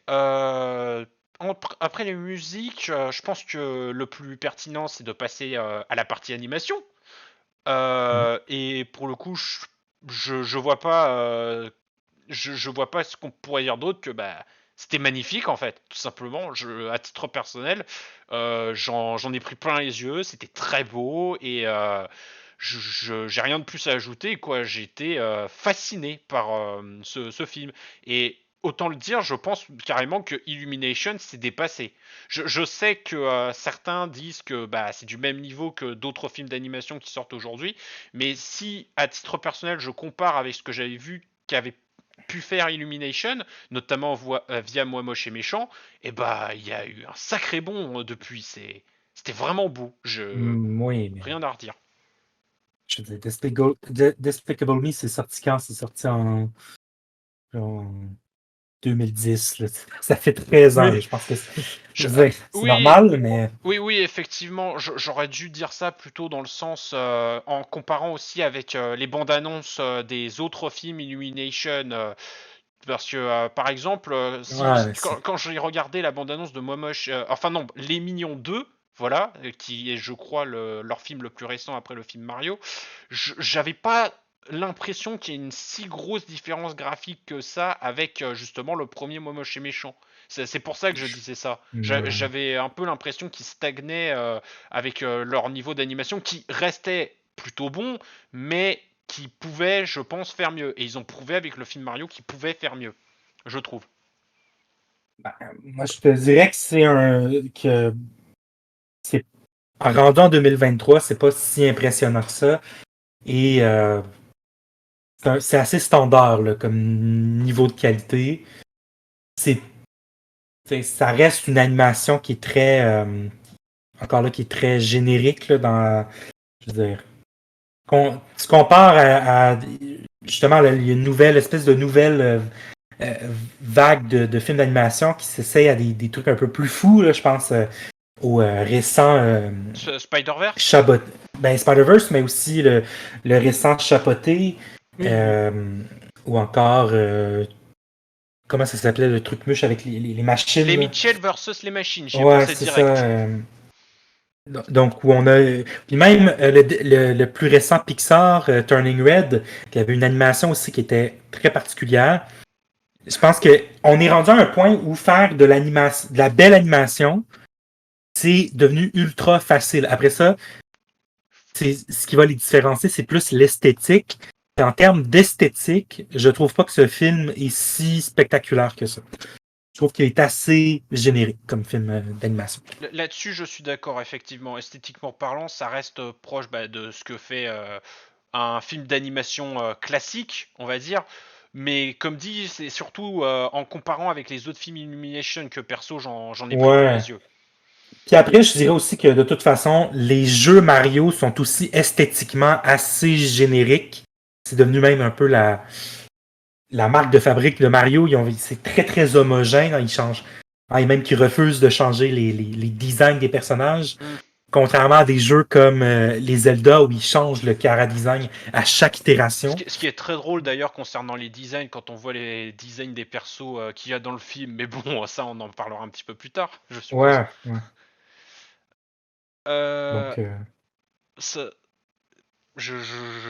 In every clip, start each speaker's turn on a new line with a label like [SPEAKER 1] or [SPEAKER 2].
[SPEAKER 1] Euh, Après les musiques, je pense que le plus pertinent, c'est de passer à la partie animation.
[SPEAKER 2] Mhm.
[SPEAKER 1] Et pour le coup, je vois pas, je vois pas ce qu'on pourrait dire d'autre que bah c'était magnifique en fait, tout simplement. À titre personnel, j'en ai pris plein les yeux. C'était très beau et j'ai rien de plus à ajouter quoi. J'ai été fasciné par ce film et autant le dire, je pense carrément que Illumination s'est dépassé. Je sais que certains disent que bah, c'est du même niveau que d'autres films d'animation qui sortent aujourd'hui, mais si à titre personnel je compare avec ce que j'avais vu qu'avait pu faire Illumination, notamment via Moi Moche et Méchant, et bah il y a eu un sacré bond depuis. C'était vraiment beau.
[SPEAKER 2] Oui, mais
[SPEAKER 1] Rien à redire.
[SPEAKER 2] je veux dire, Despicable Me, c'est sorti quand? C'est sorti en 2010, là. Ça fait 13 ans, là.
[SPEAKER 1] Oui,
[SPEAKER 2] Je pense que je
[SPEAKER 1] je,
[SPEAKER 2] veux dire, c'est
[SPEAKER 1] oui,
[SPEAKER 2] normal, mais
[SPEAKER 1] oui, effectivement, j'aurais dû dire ça plutôt dans le sens en comparant aussi avec les bandes annonces des autres films Illumination. Parce que, par exemple,
[SPEAKER 2] ouais, mais c'est.
[SPEAKER 1] quand j'ai regardé la bande-annonce de Momoche, enfin non, Les Mignons 2, voilà, qui est, je crois, leur film le plus récent après le film Mario, j'avais pas l'impression qu'il y ait une si grosse différence graphique que ça avec justement le premier Momoche et Méchant. C'est pour ça que je disais ça.
[SPEAKER 2] Ouais.
[SPEAKER 1] J'avais un peu l'impression qu'ils stagnaient avec leur niveau d'animation qui restait plutôt bon, mais qui pouvaient, je pense, faire mieux. Et ils ont prouvé avec le film Mario qu'ils pouvaient faire mieux, je trouve.
[SPEAKER 2] Ben, moi, je te dirais que c'est rendu en 2023, c'est pas si impressionnant que ça. Et c'est assez standard là, comme niveau de qualité. C'est, ça reste une animation qui est très, encore là, qui est très générique là, je veux dire, tu compares justement, là, il y a une nouvelle espèce de nouvelle euh, vague de films d'animation qui s'essayent à des trucs un peu plus fous. Là, je pense au récent
[SPEAKER 1] Spider-Verse.
[SPEAKER 2] Chabot, ben, Spider-Verse, mais aussi le récent Chapoté,
[SPEAKER 1] Oui.
[SPEAKER 2] euh, ou encore comment ça s'appelait le truc muche avec les machines
[SPEAKER 1] Les
[SPEAKER 2] là?
[SPEAKER 1] Mitchell versus les machines, j'y ai
[SPEAKER 2] Ouais,
[SPEAKER 1] pensé
[SPEAKER 2] c'est ça.
[SPEAKER 1] direct.
[SPEAKER 2] Donc, où on a. Puis même le plus récent Pixar, Turning Red, qui avait une animation aussi qui était très particulière. Je pense qu'on est rendu à un point où faire de la belle animation, c'est devenu ultra facile. Après ça, ce qui va les différencier, c'est plus l'esthétique. Et en termes d'esthétique, je trouve pas que ce film est si spectaculaire que ça. Je trouve qu'il est assez générique comme film d'animation.
[SPEAKER 1] Là-dessus, je suis d'accord, effectivement. Esthétiquement parlant, ça reste proche bah, de ce que fait un film d'animation classique, on va dire. Mais comme dit, c'est surtout en comparant avec les autres films Illumination que perso j'en ai pris plein
[SPEAKER 2] Ouais.
[SPEAKER 1] les yeux.
[SPEAKER 2] Puis après, je dirais aussi que de toute façon, les jeux Mario sont aussi esthétiquement assez génériques. C'est devenu même un peu la marque de fabrique de Mario. C'est très très homogène. Ils changent. Et même qu'ils refusent de changer les designs des personnages.
[SPEAKER 1] Hmm.
[SPEAKER 2] Contrairement à des jeux comme les Zelda où ils changent le chara-design à chaque itération.
[SPEAKER 1] Ce qui est très drôle d'ailleurs concernant les designs, quand on voit les designs des persos qu'il y a dans le film, mais bon, ça on en parlera un petit peu plus tard, je suppose.
[SPEAKER 2] Ouais, ouais.
[SPEAKER 1] Euh,
[SPEAKER 2] Donc,
[SPEAKER 1] ça- je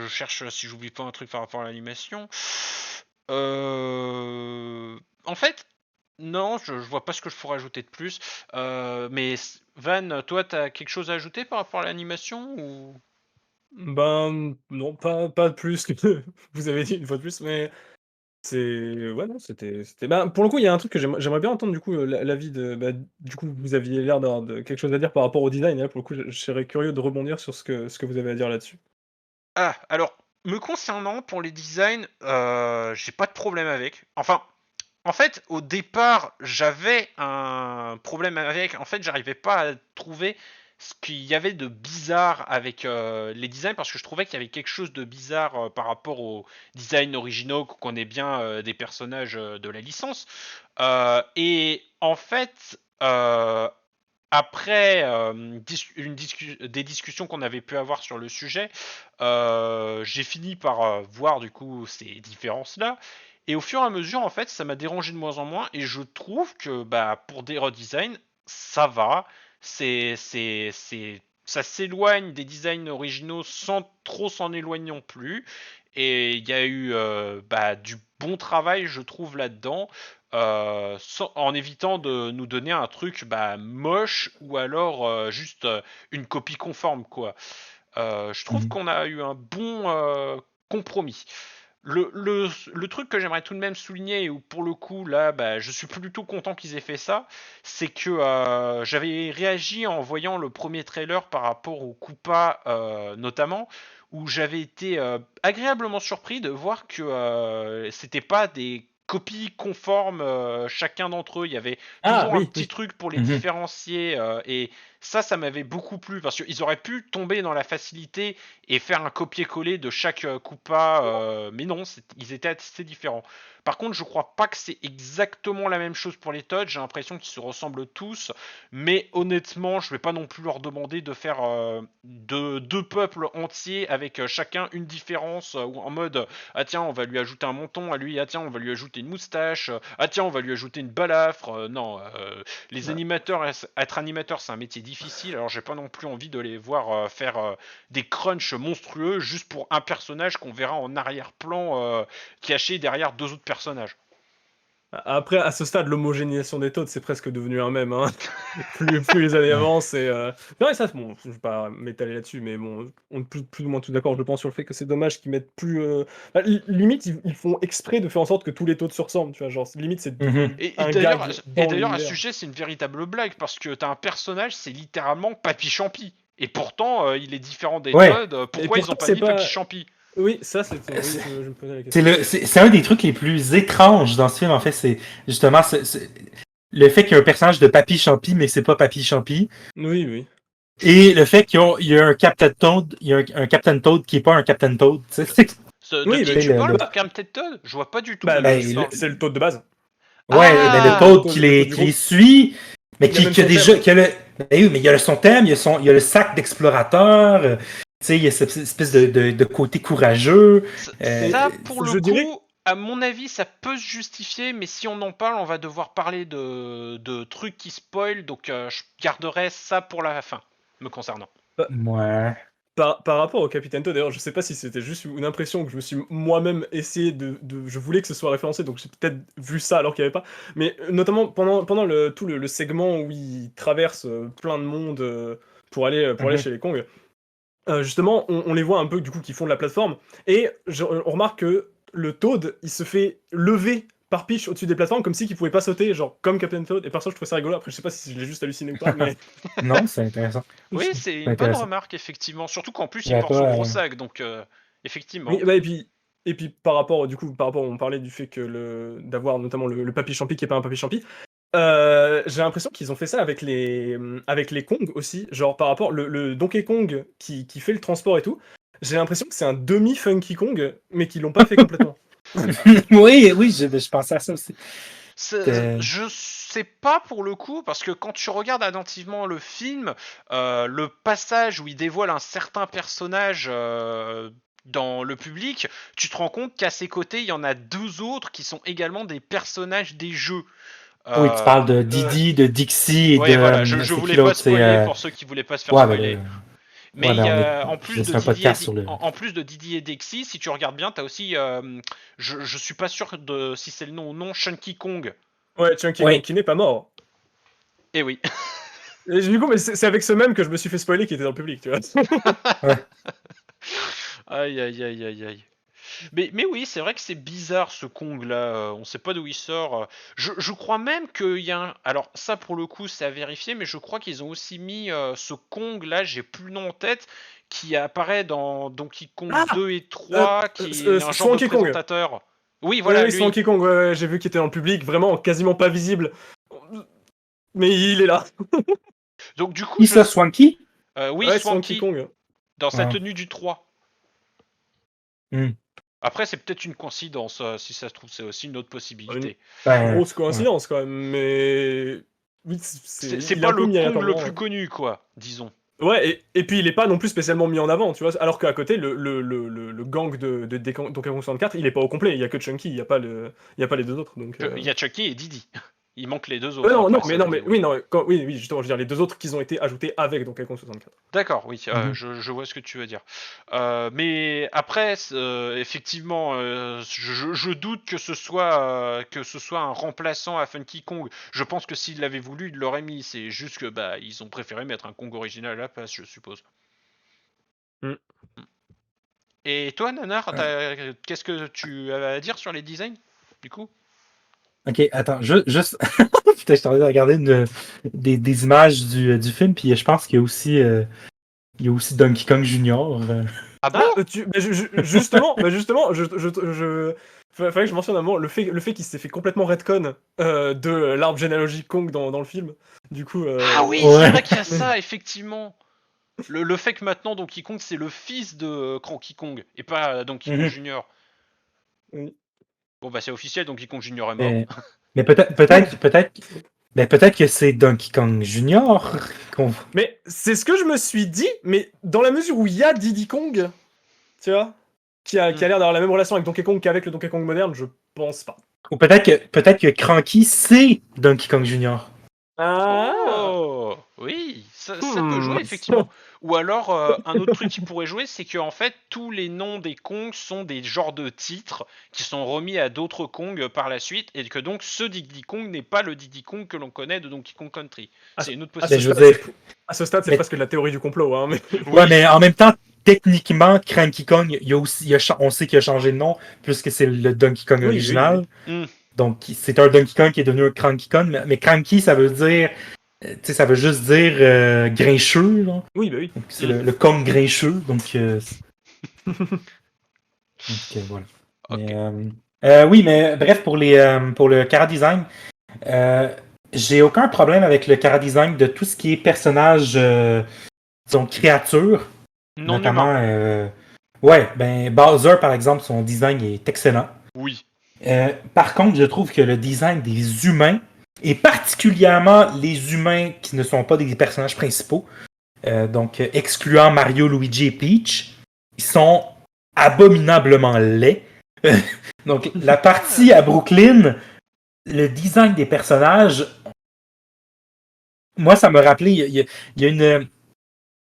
[SPEAKER 1] cherche si j'oublie pas un truc par rapport à l'animation. En fait, non, je vois pas ce que je pourrais ajouter de plus. Mais Van, toi, t'as quelque chose à ajouter par rapport à l'animation ou...
[SPEAKER 3] Ben, non, pas plus que vous avez dit une fois de plus, mais c'est ouais, non, c'était ben, pour le coup, il y a un truc que j'aimerais bien entendre du coup, l'avis de bah, du coup, vous aviez l'air d'avoir de quelque chose à dire par rapport au design et là, pour le coup, je serais curieux de rebondir sur ce que vous avez à dire là-dessus.
[SPEAKER 1] Ah, alors, me concernant, pour les designs, j'ai pas de problème avec. Enfin, en fait, au départ, j'avais un problème avec. En fait, j'arrivais pas à trouver ce qu'il y avait de bizarre avec les designs parce que je trouvais qu'il y avait quelque chose de bizarre par rapport aux designs originaux qu'on connaît bien des personnages de la licence. Et en fait, après des discussions qu'on avait pu avoir sur le sujet, j'ai fini par voir du coup ces différences-là. Et au fur et à mesure, en fait, ça m'a dérangé de moins en moins. Et je trouve que pour des redesigns, ça va. Ça s'éloigne des designs originaux sans trop s'en éloigner non plus. Et il y a eu du bon travail, je trouve, là-dedans. En évitant de nous donner un truc moche ou alors juste une copie conforme, quoi. Je trouve qu'on a eu un bon compromis. Le truc que j'aimerais tout de même souligner, où pour le coup, là, je suis plutôt content qu'ils aient fait ça, c'est que j'avais réagi en voyant le premier trailer par rapport au Koopa, notamment, où j'avais été agréablement surpris de voir que c'était pas des copies conformes chacun d'entre eux. Il y avait toujours un
[SPEAKER 3] oui,
[SPEAKER 1] petit
[SPEAKER 3] oui.
[SPEAKER 1] truc pour les
[SPEAKER 2] Mhm.
[SPEAKER 1] différencier, et ça m'avait beaucoup plu parce qu'ils auraient pu tomber dans la facilité et faire un copier-coller de chaque Koopa, mais non, ils étaient assez différents. Par contre, je crois pas que c'est exactement la même chose pour les Toads. J'ai l'impression qu'ils se ressemblent tous, mais honnêtement, je vais pas non plus leur demander de faire deux peuples entiers avec chacun une différence, ou en mode ah tiens, on va lui ajouter un menton à lui, ah tiens, on va lui ajouter une moustache, ah tiens, on va lui ajouter une balafre. Non, les
[SPEAKER 3] Ouais.
[SPEAKER 1] animateurs, être animateur, c'est un métier difficile. Alors, j'ai pas non plus envie de les voir faire des crunchs monstrueux juste pour un personnage qu'on verra en arrière-plan caché derrière deux autres personnages.
[SPEAKER 3] Après, à ce stade, l'homogénéisation des Toads, c'est presque devenu un mème, hein. Plus les années
[SPEAKER 2] Ouais.
[SPEAKER 3] avancent et non, et ça, bon, je vais pas m'étaler là-dessus, mais bon, on est plus ou moins tous d'accord, je pense, sur le fait que c'est dommage qu'ils mettent plus, limite, ils font exprès de faire en sorte que tous les Toads se ressemblent, tu vois? Genre, limite, c'est
[SPEAKER 2] Mhm.
[SPEAKER 3] devenu
[SPEAKER 1] Et
[SPEAKER 3] un
[SPEAKER 1] d'ailleurs,
[SPEAKER 3] gag dans
[SPEAKER 1] à ce
[SPEAKER 3] l'univers.
[SPEAKER 1] sujet, c'est une véritable blague parce que t'as un personnage, c'est littéralement Papy Champi. Et pourtant, il est différent des
[SPEAKER 2] Ouais.
[SPEAKER 1] Toads.
[SPEAKER 3] Et
[SPEAKER 1] Pourquoi ils
[SPEAKER 3] pourtant,
[SPEAKER 1] ont pas
[SPEAKER 3] c'est
[SPEAKER 1] mis Papy
[SPEAKER 3] pas
[SPEAKER 1] Champi?
[SPEAKER 3] oui, ça, c'est oui,
[SPEAKER 2] C'est
[SPEAKER 3] je me posais la
[SPEAKER 2] c'est
[SPEAKER 3] question.
[SPEAKER 2] le, c'est un des trucs les plus étranges dans ce film, en fait. C'est justement le fait qu'il y a un personnage de Papy Champi, mais que c'est pas Papy Champi.
[SPEAKER 3] Oui, oui.
[SPEAKER 2] Et le fait qu'il y a un Captain Toad, il y a un Captain Toad qui est pas un Captain Toad. Tu sais.
[SPEAKER 1] De
[SPEAKER 3] Oui,
[SPEAKER 1] qui
[SPEAKER 3] mais
[SPEAKER 1] tu parles
[SPEAKER 2] Le-
[SPEAKER 1] pour Captain Toad? Je vois pas du tout
[SPEAKER 3] bah,
[SPEAKER 1] de qui tu
[SPEAKER 2] ben,
[SPEAKER 1] parles.
[SPEAKER 3] c'est le Toad de base.
[SPEAKER 2] ouais, mais le
[SPEAKER 3] Le
[SPEAKER 1] Ah!
[SPEAKER 2] Toad
[SPEAKER 3] Toad le Toad du
[SPEAKER 2] qui les
[SPEAKER 3] groupe.
[SPEAKER 2] suit, mais
[SPEAKER 3] Il a même
[SPEAKER 2] qui a
[SPEAKER 3] son
[SPEAKER 2] déjà,
[SPEAKER 3] thème.
[SPEAKER 2] qui a ben oui, mais il y a son thème, il y a le sac d'explorateur, tu sais, il y a cette espèce de côté courageux. euh,
[SPEAKER 1] Ça, pour le
[SPEAKER 3] Je dirais
[SPEAKER 1] coup, à mon avis, ça peut se justifier, mais si on en parle, on va devoir parler de trucs qui spoil, donc je garderai ça pour la fin, me concernant.
[SPEAKER 2] ouais.
[SPEAKER 3] par rapport au Capitaine Toad, d'ailleurs, je sais pas si c'était juste une impression que je me suis moi-même essayé je voulais que ce soit référencé, donc j'ai peut-être vu ça alors qu'il n'y avait pas. Mais notamment pendant tout le segment où il traverse plein de monde pour aller
[SPEAKER 2] Mhm.
[SPEAKER 3] chez les Kong, justement, on les voit un peu du coup qui font de la plateforme, et on remarque que le Toad, il se fait lever par Peach au-dessus des plateformes comme si qu'il pouvait pas sauter, genre comme Captain Toad, et perso je trouve ça rigolo, après je sais pas si je l'ai juste halluciné ou pas, mais...
[SPEAKER 2] Non, c'est intéressant.
[SPEAKER 1] Oui, c'est
[SPEAKER 2] C'est
[SPEAKER 1] une bonne
[SPEAKER 2] intéressant.
[SPEAKER 1] remarque, effectivement, surtout qu'en plus, il
[SPEAKER 2] J'avais
[SPEAKER 1] porte son
[SPEAKER 2] pas.
[SPEAKER 1] gros sac, donc
[SPEAKER 3] Oui,
[SPEAKER 1] effectivement.
[SPEAKER 3] bah, et puis par rapport, on parlait du fait que d'avoir notamment le papy champi qui est pas un papy champi. J'ai l'impression qu'ils ont fait ça avec les Kong aussi, genre par rapport le Donkey Kong qui fait le transport et tout. J'ai l'impression que c'est un demi Funky Kong, mais qu'ils l'ont pas fait complètement.
[SPEAKER 2] Oui, oui, je pensais à ça aussi.
[SPEAKER 1] Je sais pas pour le coup, parce que quand tu regardes attentivement le film, le passage où il dévoile un certain personnage dans le public, tu te rends compte qu'à ses côtés, il y en a deux autres qui sont également des personnages des jeux.
[SPEAKER 2] Oui, tu
[SPEAKER 1] Euh,
[SPEAKER 2] parles de
[SPEAKER 3] Euh,
[SPEAKER 2] Didi, de Dixie et de.
[SPEAKER 1] ouais, voilà, je
[SPEAKER 2] C'est qui
[SPEAKER 1] voulais pas
[SPEAKER 2] l'autre? C'est.
[SPEAKER 1] spoiler pour ceux qui voulaient pas se faire
[SPEAKER 2] Ouais, ben là.
[SPEAKER 1] spoiler. Mais
[SPEAKER 2] Ouais,
[SPEAKER 1] il y
[SPEAKER 2] ben
[SPEAKER 1] a,
[SPEAKER 2] c'est un podcast sur le.
[SPEAKER 1] En plus de Didi et Dixie, si tu regardes bien, t'as aussi, je suis pas sûr de si c'est le nom ou non, Chunky Kong.
[SPEAKER 3] ouais, Chunky Kong
[SPEAKER 2] Oui.
[SPEAKER 3] qui n'est pas mort.
[SPEAKER 1] Eh oui.
[SPEAKER 3] Et du coup, mais c'est avec ce même que je me suis fait spoiler qui était dans le public, tu vois.
[SPEAKER 2] Ouais.
[SPEAKER 1] Aïe aïe aïe aïe aïe. Mais oui, c'est vrai que c'est bizarre ce Kong là, on sait pas d'où il sort. Je crois même qu'il y a un... Alors ça pour le coup c'est à vérifier, mais je crois qu'ils ont aussi mis ce Kong là, j'ai plus le nom en tête, qui apparaît dans Donkey Kong
[SPEAKER 3] Ah
[SPEAKER 1] 2 et 3, qui est un genre de
[SPEAKER 3] Swanky Kong.
[SPEAKER 1] présentateur. Oui voilà
[SPEAKER 3] Oui,
[SPEAKER 1] lui.
[SPEAKER 3] Swanky Kong, ouais, ouais, j'ai vu qu'il était dans le public, vraiment quasiment pas visible. Mais il est là.
[SPEAKER 1] Donc du coup
[SPEAKER 2] Qui ça, Swanky?
[SPEAKER 1] oui
[SPEAKER 3] Ouais, Swanky
[SPEAKER 1] Swanky,
[SPEAKER 3] Kong.
[SPEAKER 1] dans sa
[SPEAKER 2] Ah.
[SPEAKER 1] tenue du 3.
[SPEAKER 2] Hmm.
[SPEAKER 1] Après c'est peut-être une coïncidence, si ça se trouve c'est aussi une autre
[SPEAKER 3] Une
[SPEAKER 1] possibilité.
[SPEAKER 2] Ben,
[SPEAKER 3] grosse
[SPEAKER 2] ouais.
[SPEAKER 3] coïncidence quand même, mais oui,
[SPEAKER 1] C'est
[SPEAKER 3] il est
[SPEAKER 1] pas
[SPEAKER 3] un peu
[SPEAKER 1] le
[SPEAKER 3] mis
[SPEAKER 1] Kong le
[SPEAKER 3] aléatoirement.
[SPEAKER 1] plus connu quoi, disons.
[SPEAKER 3] Ouais, et puis il est pas non plus spécialement mis en avant, tu vois. Alors qu'à côté, le gang de Donkey Kong 64, il est pas au complet. Il y a que Chunky, il y a pas les deux autres. Donc,
[SPEAKER 1] Il y a Chucky et Didi. Il manque les deux
[SPEAKER 3] ouais,
[SPEAKER 1] autres après, ça
[SPEAKER 3] non,
[SPEAKER 1] je
[SPEAKER 3] mais
[SPEAKER 1] dis
[SPEAKER 3] oui,
[SPEAKER 1] oui.
[SPEAKER 3] non, oui, justement, je veux dire les deux autres qui ont été ajoutés avec Donkey Kong 64.
[SPEAKER 1] D'accord, oui,
[SPEAKER 2] Mhm.
[SPEAKER 1] je vois ce que tu veux dire. Mais après, effectivement, je doute que ce soit un remplaçant à Funky Kong. Je pense que s'il l'avait voulu, il l'aurait mis. C'est juste que bah ils ont préféré mettre un Kong original à la place, je suppose.
[SPEAKER 3] Mm.
[SPEAKER 1] Et toi, Nanar,
[SPEAKER 2] Ouais.
[SPEAKER 1] qu'est-ce que tu as à dire sur les designs, du coup?
[SPEAKER 2] Ok, attends, juste. Putain, je suis en train de regarder des images du film, puis je pense il y a aussi Donkey Kong Junior.
[SPEAKER 1] Ah bon?
[SPEAKER 3] Ah, justement, fallait que je mentionne un moment le fait qu'il s'est fait complètement retcon de l'arbre généalogique Kong dans le film. Du coup,
[SPEAKER 1] Ah oui, c'est
[SPEAKER 2] Ouais.
[SPEAKER 1] vrai qu'il y a ça, effectivement. Le fait que maintenant Donkey Kong c'est le fils de Cranky Kong et pas Donkey Kong
[SPEAKER 2] Mhm.
[SPEAKER 1] Junior.
[SPEAKER 3] oui.
[SPEAKER 1] Bon bah c'est officiel, Donkey Kong Junior est mort.
[SPEAKER 2] Mais, mais peut-être que c'est Donkey Kong Junior. qu'on-
[SPEAKER 3] Mais c'est ce que je me suis dit, mais dans la mesure où il y a Diddy Kong, tu vois, qui a l'air d'avoir la même relation avec Donkey Kong qu'avec le Donkey Kong moderne, je pense pas.
[SPEAKER 2] Ou peut-être que Cranky, c'est Donkey Kong Junior.
[SPEAKER 3] Ah,
[SPEAKER 1] Oh oui, ça peut jouer effectivement. Ou alors un autre truc qui pourrait jouer, c'est que en fait tous les noms des Kong sont des genres de titres qui sont remis à d'autres Kong par la suite et que donc ce Diddy Kong n'est pas le Diddy Kong que l'on connaît de Donkey Kong Country.
[SPEAKER 3] à,
[SPEAKER 1] C'est une autre
[SPEAKER 3] à
[SPEAKER 2] Ben,
[SPEAKER 3] ce
[SPEAKER 2] je veux
[SPEAKER 3] stade,
[SPEAKER 1] possibilité.
[SPEAKER 2] dire,
[SPEAKER 3] c'est
[SPEAKER 2] mais,
[SPEAKER 3] presque de la théorie du complot, hein, mais...
[SPEAKER 2] ouais,
[SPEAKER 1] Oui.
[SPEAKER 2] mais en même temps, techniquement, Cranky Kong, il y a aussi, on sait qu'il a changé de nom, puisque c'est le Donkey Kong
[SPEAKER 3] Oui, oui, oui.
[SPEAKER 2] original.
[SPEAKER 1] Hmm.
[SPEAKER 2] Donc, c'est un Donkey Kong qui est devenu un Cranky Kong, mais Cranky, ça veut dire, tu sais, ça veut juste dire grincheux, là.
[SPEAKER 3] Oui, bah oui.
[SPEAKER 2] Donc, c'est
[SPEAKER 1] Hmm.
[SPEAKER 2] le Kong grincheux, donc, voilà.
[SPEAKER 1] Ok.
[SPEAKER 2] Mais, oui, mais bref, pour le chara design, euh, j'ai aucun problème avec le chara design de tout ce qui est personnage, disons, créature,
[SPEAKER 1] Non humain.
[SPEAKER 2] notamment, ouais, ben, Bowser, par exemple, son design est excellent.
[SPEAKER 1] Oui.
[SPEAKER 2] Par contre, je trouve que le design des humains, et particulièrement les humains qui ne sont pas des personnages principaux, donc excluant Mario, Luigi et Peach, ils sont abominablement laids. Donc la partie à Brooklyn, le design des personnages, moi ça me rappelait, il y a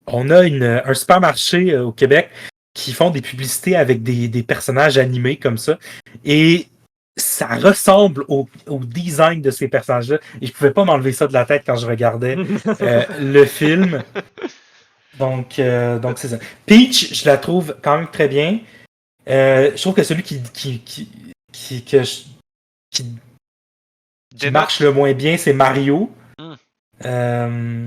[SPEAKER 2] on a un supermarché au Québec qui font des publicités avec des personnages animés comme ça. Et ça ressemble au design de ces personnages-là. Et je pouvais pas m'enlever ça de la tête quand je regardais le film. Donc c'est ça. Peach, je la trouve quand même très bien. Je trouve que celui qui, qui marche
[SPEAKER 1] Dénote.
[SPEAKER 2] le moins bien, c'est Mario.
[SPEAKER 1] Hmm.
[SPEAKER 2] Euh,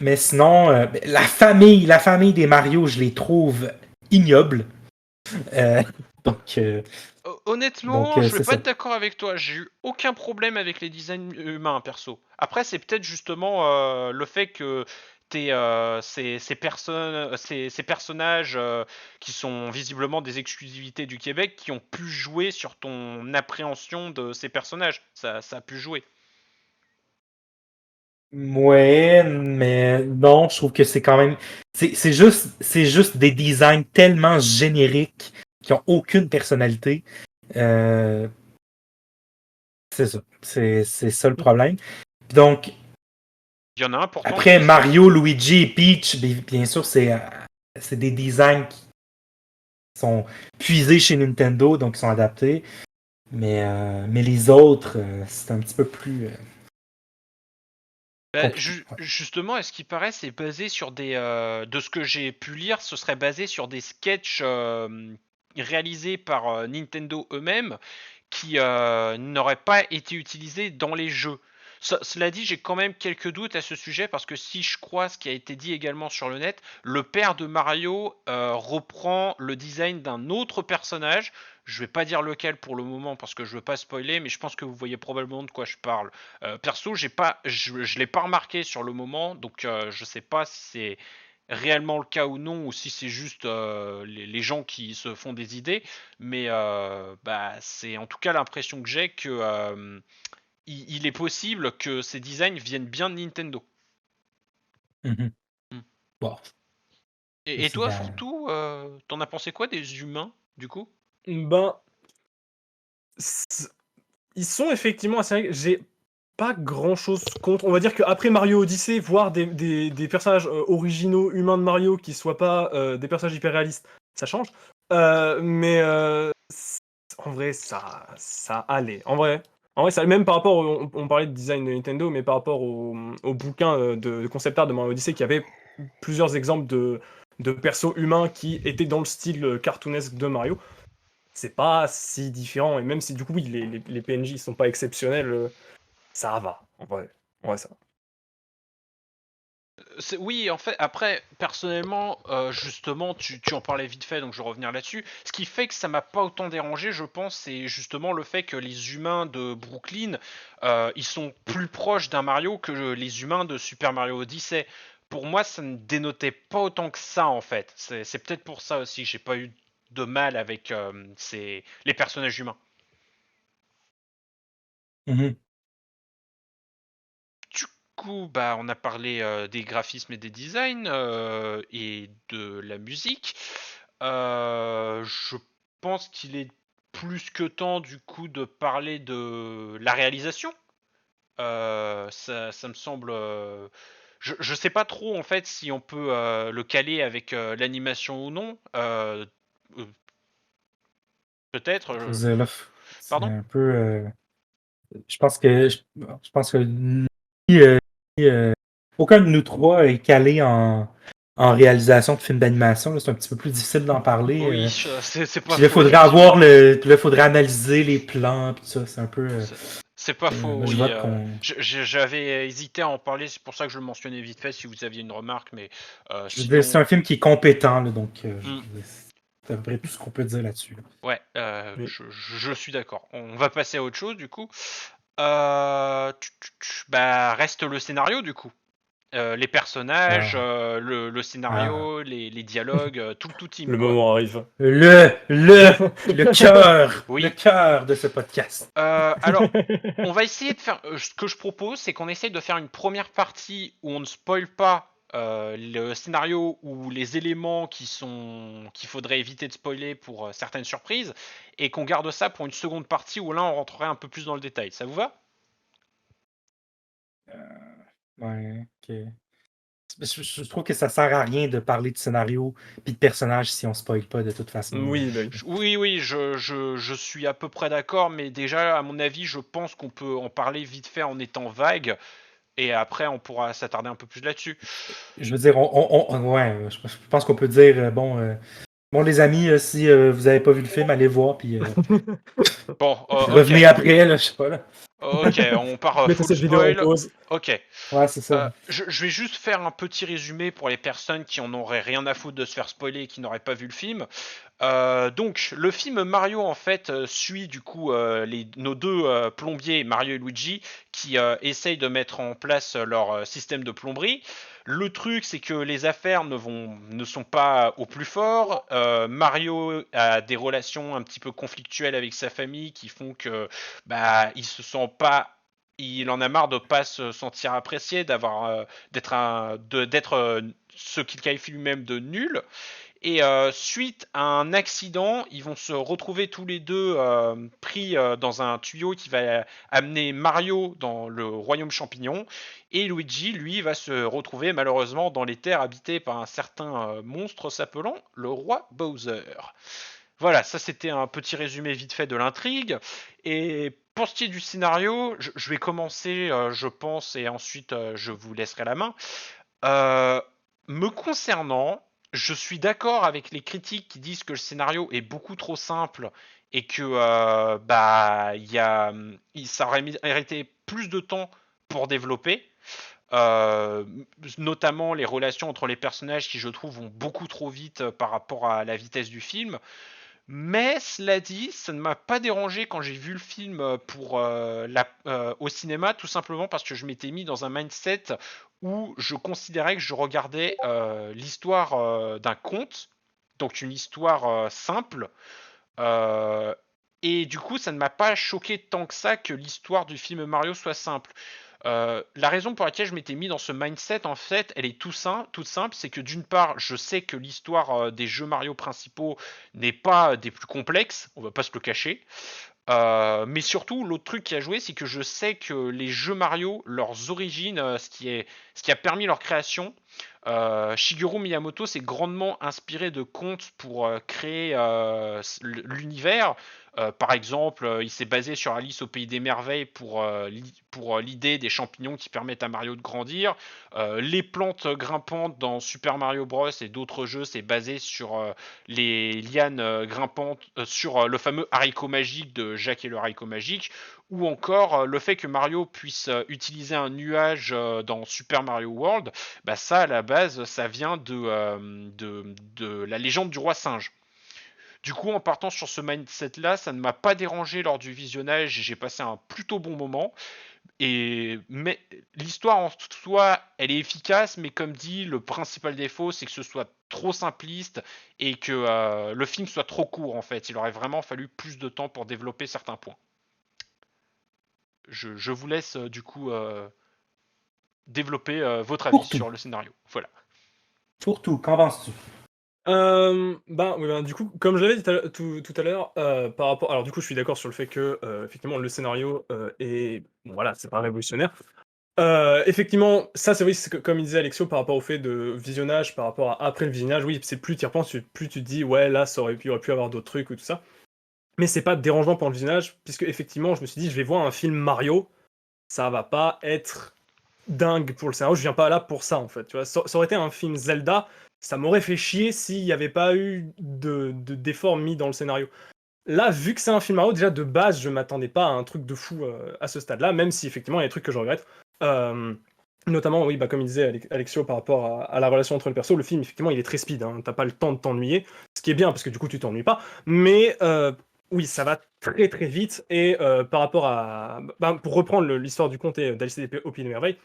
[SPEAKER 2] mais sinon, la famille des Mario, je les trouve ignobles. Euh, donc, euh,
[SPEAKER 1] Honnêtement, je vais
[SPEAKER 2] c'est
[SPEAKER 1] pas
[SPEAKER 2] ça.
[SPEAKER 1] être d'accord avec toi. J'ai eu aucun problème avec les designs humains, perso. Après, c'est peut-être justement le fait que ces personnages qui sont visiblement des exclusivités du Québec qui ont pu jouer sur ton appréhension de ces personnages. Ça a pu jouer.
[SPEAKER 2] Ouais, mais non, je trouve que c'est quand même. C'est juste des designs tellement génériques qui ont aucune personnalité. Euh, c'est ça. C'est ça le problème. Donc,
[SPEAKER 1] Il y en a un pourtant
[SPEAKER 2] après
[SPEAKER 1] qui est...
[SPEAKER 2] Mario, Luigi et Peach, bien sûr, c'est des designs qui sont puisés chez Nintendo, donc ils sont adaptés. Mais les autres, c'est un petit peu plus
[SPEAKER 1] Bah,
[SPEAKER 2] compliqué. Ouais.
[SPEAKER 1] justement, à ce qui paraît, c'est basé sur des... de ce que j'ai pu lire, ce serait basé sur des sketchs réalisés par Nintendo eux-mêmes qui n'auraient pas été utilisés dans les jeux. Cela dit, j'ai quand même quelques doutes à ce sujet parce que si je crois ce qui a été dit également sur le net, le père de Mario reprend le design d'un autre personnage. Je vais pas dire lequel pour le moment parce que je veux pas spoiler, mais je pense que vous voyez probablement de quoi je parle. Perso, je l'ai pas remarqué sur le moment, donc je sais pas si c'est réellement le cas ou non, ou si c'est juste les gens qui se font des idées. Mais bah, c'est en tout cas l'impression que j'ai que il est possible que ces designs viennent bien de Nintendo.
[SPEAKER 2] Mhm.
[SPEAKER 1] Hmm.
[SPEAKER 2] Bon,
[SPEAKER 1] Et
[SPEAKER 2] c'est
[SPEAKER 1] toi,
[SPEAKER 2] dans...
[SPEAKER 1] Fourtou, t'en as pensé quoi des humains, du coup?
[SPEAKER 3] Ben, c ils sont effectivement assez j'ai pas grand-chose contre. On va dire qu'après Mario Odyssey, voir des personnages, originaux humains de Mario qui soient pas, des personnages hyper réalistes, ça change. Mais, en vrai, ça allait. En vrai, ça même par rapport on parlait de design de Nintendo, mais par rapport au bouquin, de concept art de Mario Odyssey qui avait plusieurs exemples de persos humains qui étaient dans le style, cartoonesque de Mario. C'est pas si différent et même si du coup, oui, les PNJ ils sont pas exceptionnels, ça va, en vrai. Ouais, ça va.
[SPEAKER 1] Oui, en fait, après, personnellement, justement, tu en parlais vite fait, donc je vais revenir là-dessus. Ce qui fait que ça m'a pas autant dérangé, je pense, c'est justement le fait que les humains de Brooklyn, ils sont plus proches d'un Mario que les humains de Super Mario Odyssey. Pour moi, ça ne dénotait pas autant que ça, en fait. C'est peut-être pour ça aussi que j'ai pas eu de mal avec les personnages humains.
[SPEAKER 2] Mhm.
[SPEAKER 1] Du coup, bah, on a parlé des graphismes et des designs et de la musique. Je pense qu'il est plus que temps du coup de parler de la réalisation. Ça me semble. Je sais pas trop en fait si on peut le caler avec l'animation ou non. Euh, Peut-être.
[SPEAKER 2] Je veux dire, là, c'est
[SPEAKER 1] Pardon?
[SPEAKER 2] un peu... je pense que euh, aucun de nous trois est calé en réalisation de films d'animation. Là. C'est un petit peu plus difficile d'en parler.
[SPEAKER 1] Oui, c'est pas
[SPEAKER 2] Puis là, il
[SPEAKER 1] faux
[SPEAKER 2] faudrait
[SPEAKER 1] effectivement.
[SPEAKER 2] puis là, faudrait analyser les plans, puis tout ça. C'est un peu...
[SPEAKER 1] C'est pas faux,
[SPEAKER 2] moi, je
[SPEAKER 1] oui.
[SPEAKER 2] vote qu'on...
[SPEAKER 1] J'avais hésité à en parler, c'est pour ça que je le mentionnais vite fait si vous aviez une remarque, mais
[SPEAKER 2] Je veux dire, c'est
[SPEAKER 1] sinon,
[SPEAKER 2] un film qui est compétent, là, donc
[SPEAKER 1] hmm,
[SPEAKER 2] c'est à peu près tout ce qu'on peut dire là-dessus. Là.
[SPEAKER 1] ouais,
[SPEAKER 3] Oui.
[SPEAKER 1] je suis d'accord. On va passer à autre chose du coup. Bah, reste le scénario du coup. Les personnages,
[SPEAKER 2] Ah,
[SPEAKER 1] le
[SPEAKER 2] ah.
[SPEAKER 1] scénario, les dialogues, tout le tout team
[SPEAKER 3] Le
[SPEAKER 1] quoi.
[SPEAKER 3] moment arrive.
[SPEAKER 2] Le
[SPEAKER 1] Oui.
[SPEAKER 2] cœur de ce podcast.
[SPEAKER 1] Alors, on va essayer de faire. Ce que je propose, c'est qu'on essaye de faire une première partie où on ne spoil pas le scénario ou les éléments qu'il faudrait éviter de spoiler pour certaines surprises, et qu'on garde ça pour une seconde partie où là on rentrerait un peu plus dans le détail. Ça vous va?
[SPEAKER 2] Ouais, ok. Je trouve que ça sert à rien de parler de scénario puis de personnages si on spoil pas de toute façon.
[SPEAKER 3] Oui, bah oui.
[SPEAKER 1] Oui, oui, je suis à peu près d'accord, mais déjà, à mon avis, je pense qu'on peut en parler vite fait en étant vague, et après on pourra s'attarder un peu plus là-dessus.
[SPEAKER 2] Je veux dire, ouais, je pense qu'on peut dire, bon les amis, si vous avez pas vu le film, allez voir, puis
[SPEAKER 1] Bon, ok.
[SPEAKER 2] revenez après, là, je sais pas, là.
[SPEAKER 1] Ok, on part
[SPEAKER 3] Mettez
[SPEAKER 1] full
[SPEAKER 3] cette vidéo en
[SPEAKER 1] spoil.
[SPEAKER 3] pause.
[SPEAKER 1] Ok.
[SPEAKER 2] Ouais, c'est ça.
[SPEAKER 1] Je vais juste faire un petit résumé pour les personnes qui en auraient rien à foutre de se faire spoiler et qui n'auraient pas vu le film. Donc, le film Mario, en fait, suit du coup nos deux plombiers, Mario et Luigi, qui essayent de mettre en place leur système de plomberie. Le truc, c'est que les affaires ne sont pas au plus fort. Mario a des relations un petit peu conflictuelles avec sa famille qui font que bah, il se sent pas. Il en a marre de pas se sentir apprécié, d'être ce qu'il qualifie lui-même de nul. Et suite à un accident, ils vont se retrouver tous les deux pris dans un tuyau qui va amener Mario dans le royaume champignon. Et Luigi, lui, va se retrouver malheureusement dans les terres habitées par un certain monstre s'appelant le roi Bowser. Voilà, ça c'était un petit résumé vite fait de l'intrigue. Et pour ce qui est du scénario, je vais commencer, je pense, et ensuite je vous laisserai la main. Euh, Me concernant, je suis d'accord avec les critiques qui disent que le scénario est beaucoup trop simple et que bah ça aurait mérité plus de temps pour développer. Euh, Notamment les relations entre les personnages qui je trouve vont beaucoup trop vite par rapport à la vitesse du film. Mais cela dit, ça ne m'a pas dérangé quand j'ai vu le film au cinéma, tout simplement parce que je m'étais mis dans un mindset où je considérais que je regardais l'histoire d'un conte, donc une histoire simple. euh, et du coup, ça ne m'a pas choqué tant que ça que l'histoire du film Mario soit simple. La raison pour laquelle je m'étais mis dans ce mindset, en fait, elle est toute simple, c'est que d'une part, je sais que l'histoire des jeux Mario principaux n'est pas des plus complexes, on va pas se le cacher. Mais surtout, l'autre truc qui a joué, c'est que je sais que les jeux Mario, leurs origines, ce qui a permis leur création, Shigeru Miyamoto s'est grandement inspiré de contes pour créer l'univers. Par exemple, il s'est basé sur Alice au Pays des Merveilles pour l'idée des champignons qui permettent à Mario de grandir. Les plantes grimpantes dans Super Mario Bros. Et d'autres jeux, c'est basé sur les lianes grimpantes, sur le fameux haricot magique de Jacques et le haricot magique, ou encore le fait que Mario puisse utiliser un nuage dans Super Mario World. Bah ça, à la base, ça vient de la légende du roi singe. Du coup, en partant sur ce mindset-là, ça ne m'a pas dérangé lors du visionnage et j'ai passé un plutôt bon moment. Mais l'histoire en soi, elle est efficace, mais comme dit, le principal défaut, c'est que ce soit trop simpliste et que le film soit trop court en fait. Il aurait vraiment fallu plus de temps pour développer certains points. Je vous laisse du coup développer votre avis
[SPEAKER 2] Pour tout.
[SPEAKER 1] sur le scénario. Voilà.
[SPEAKER 2] Pour tout, qu'en penses-tu?
[SPEAKER 3] Oui, ben, du coup, comme je l'avais dit tout à l'heure, par rapport alors du coup, je suis d'accord sur le fait que, effectivement, le scénario, est bon voilà, c'est pas révolutionnaire. Effectivement, ça, c'est oui, c'est comme il disait Alexio par rapport au fait de visionnage, par rapport à après le visionnage, oui, c'est plus tu y repenses, plus tu te dis: «Ouais, là, il aurait pu avoir d'autres trucs ou tout ça». Mais c'est pas dérangeant pour le visionnage, puisque effectivement, je me suis dit: «Je vais voir un film Mario, ça va pas être dingue pour le scénario, je viens pas là pour ça, en fait», tu vois? Ça aurait été un film Zelda, ça m'aurait fait chier s'il y avait pas eu d'efforts mis dans le scénario. Là, vu que c'est un film Mario, déjà de base, je m'attendais pas à un truc de fou, à ce stade-là, même si effectivement il y a des trucs que je regrette. Hem, Notamment, oui, bah, comme il disait Alexio par rapport à la relation entre le perso, le film effectivement il est très speed, hein, tu pas le temps de t'ennuyer, ce qui est bien parce que du coup tu t'ennuies pas, mais oui, ça va très, très vite et par rapport à bah, pour reprendre l'histoire du conte et d'Alice au Pays des Merveilles,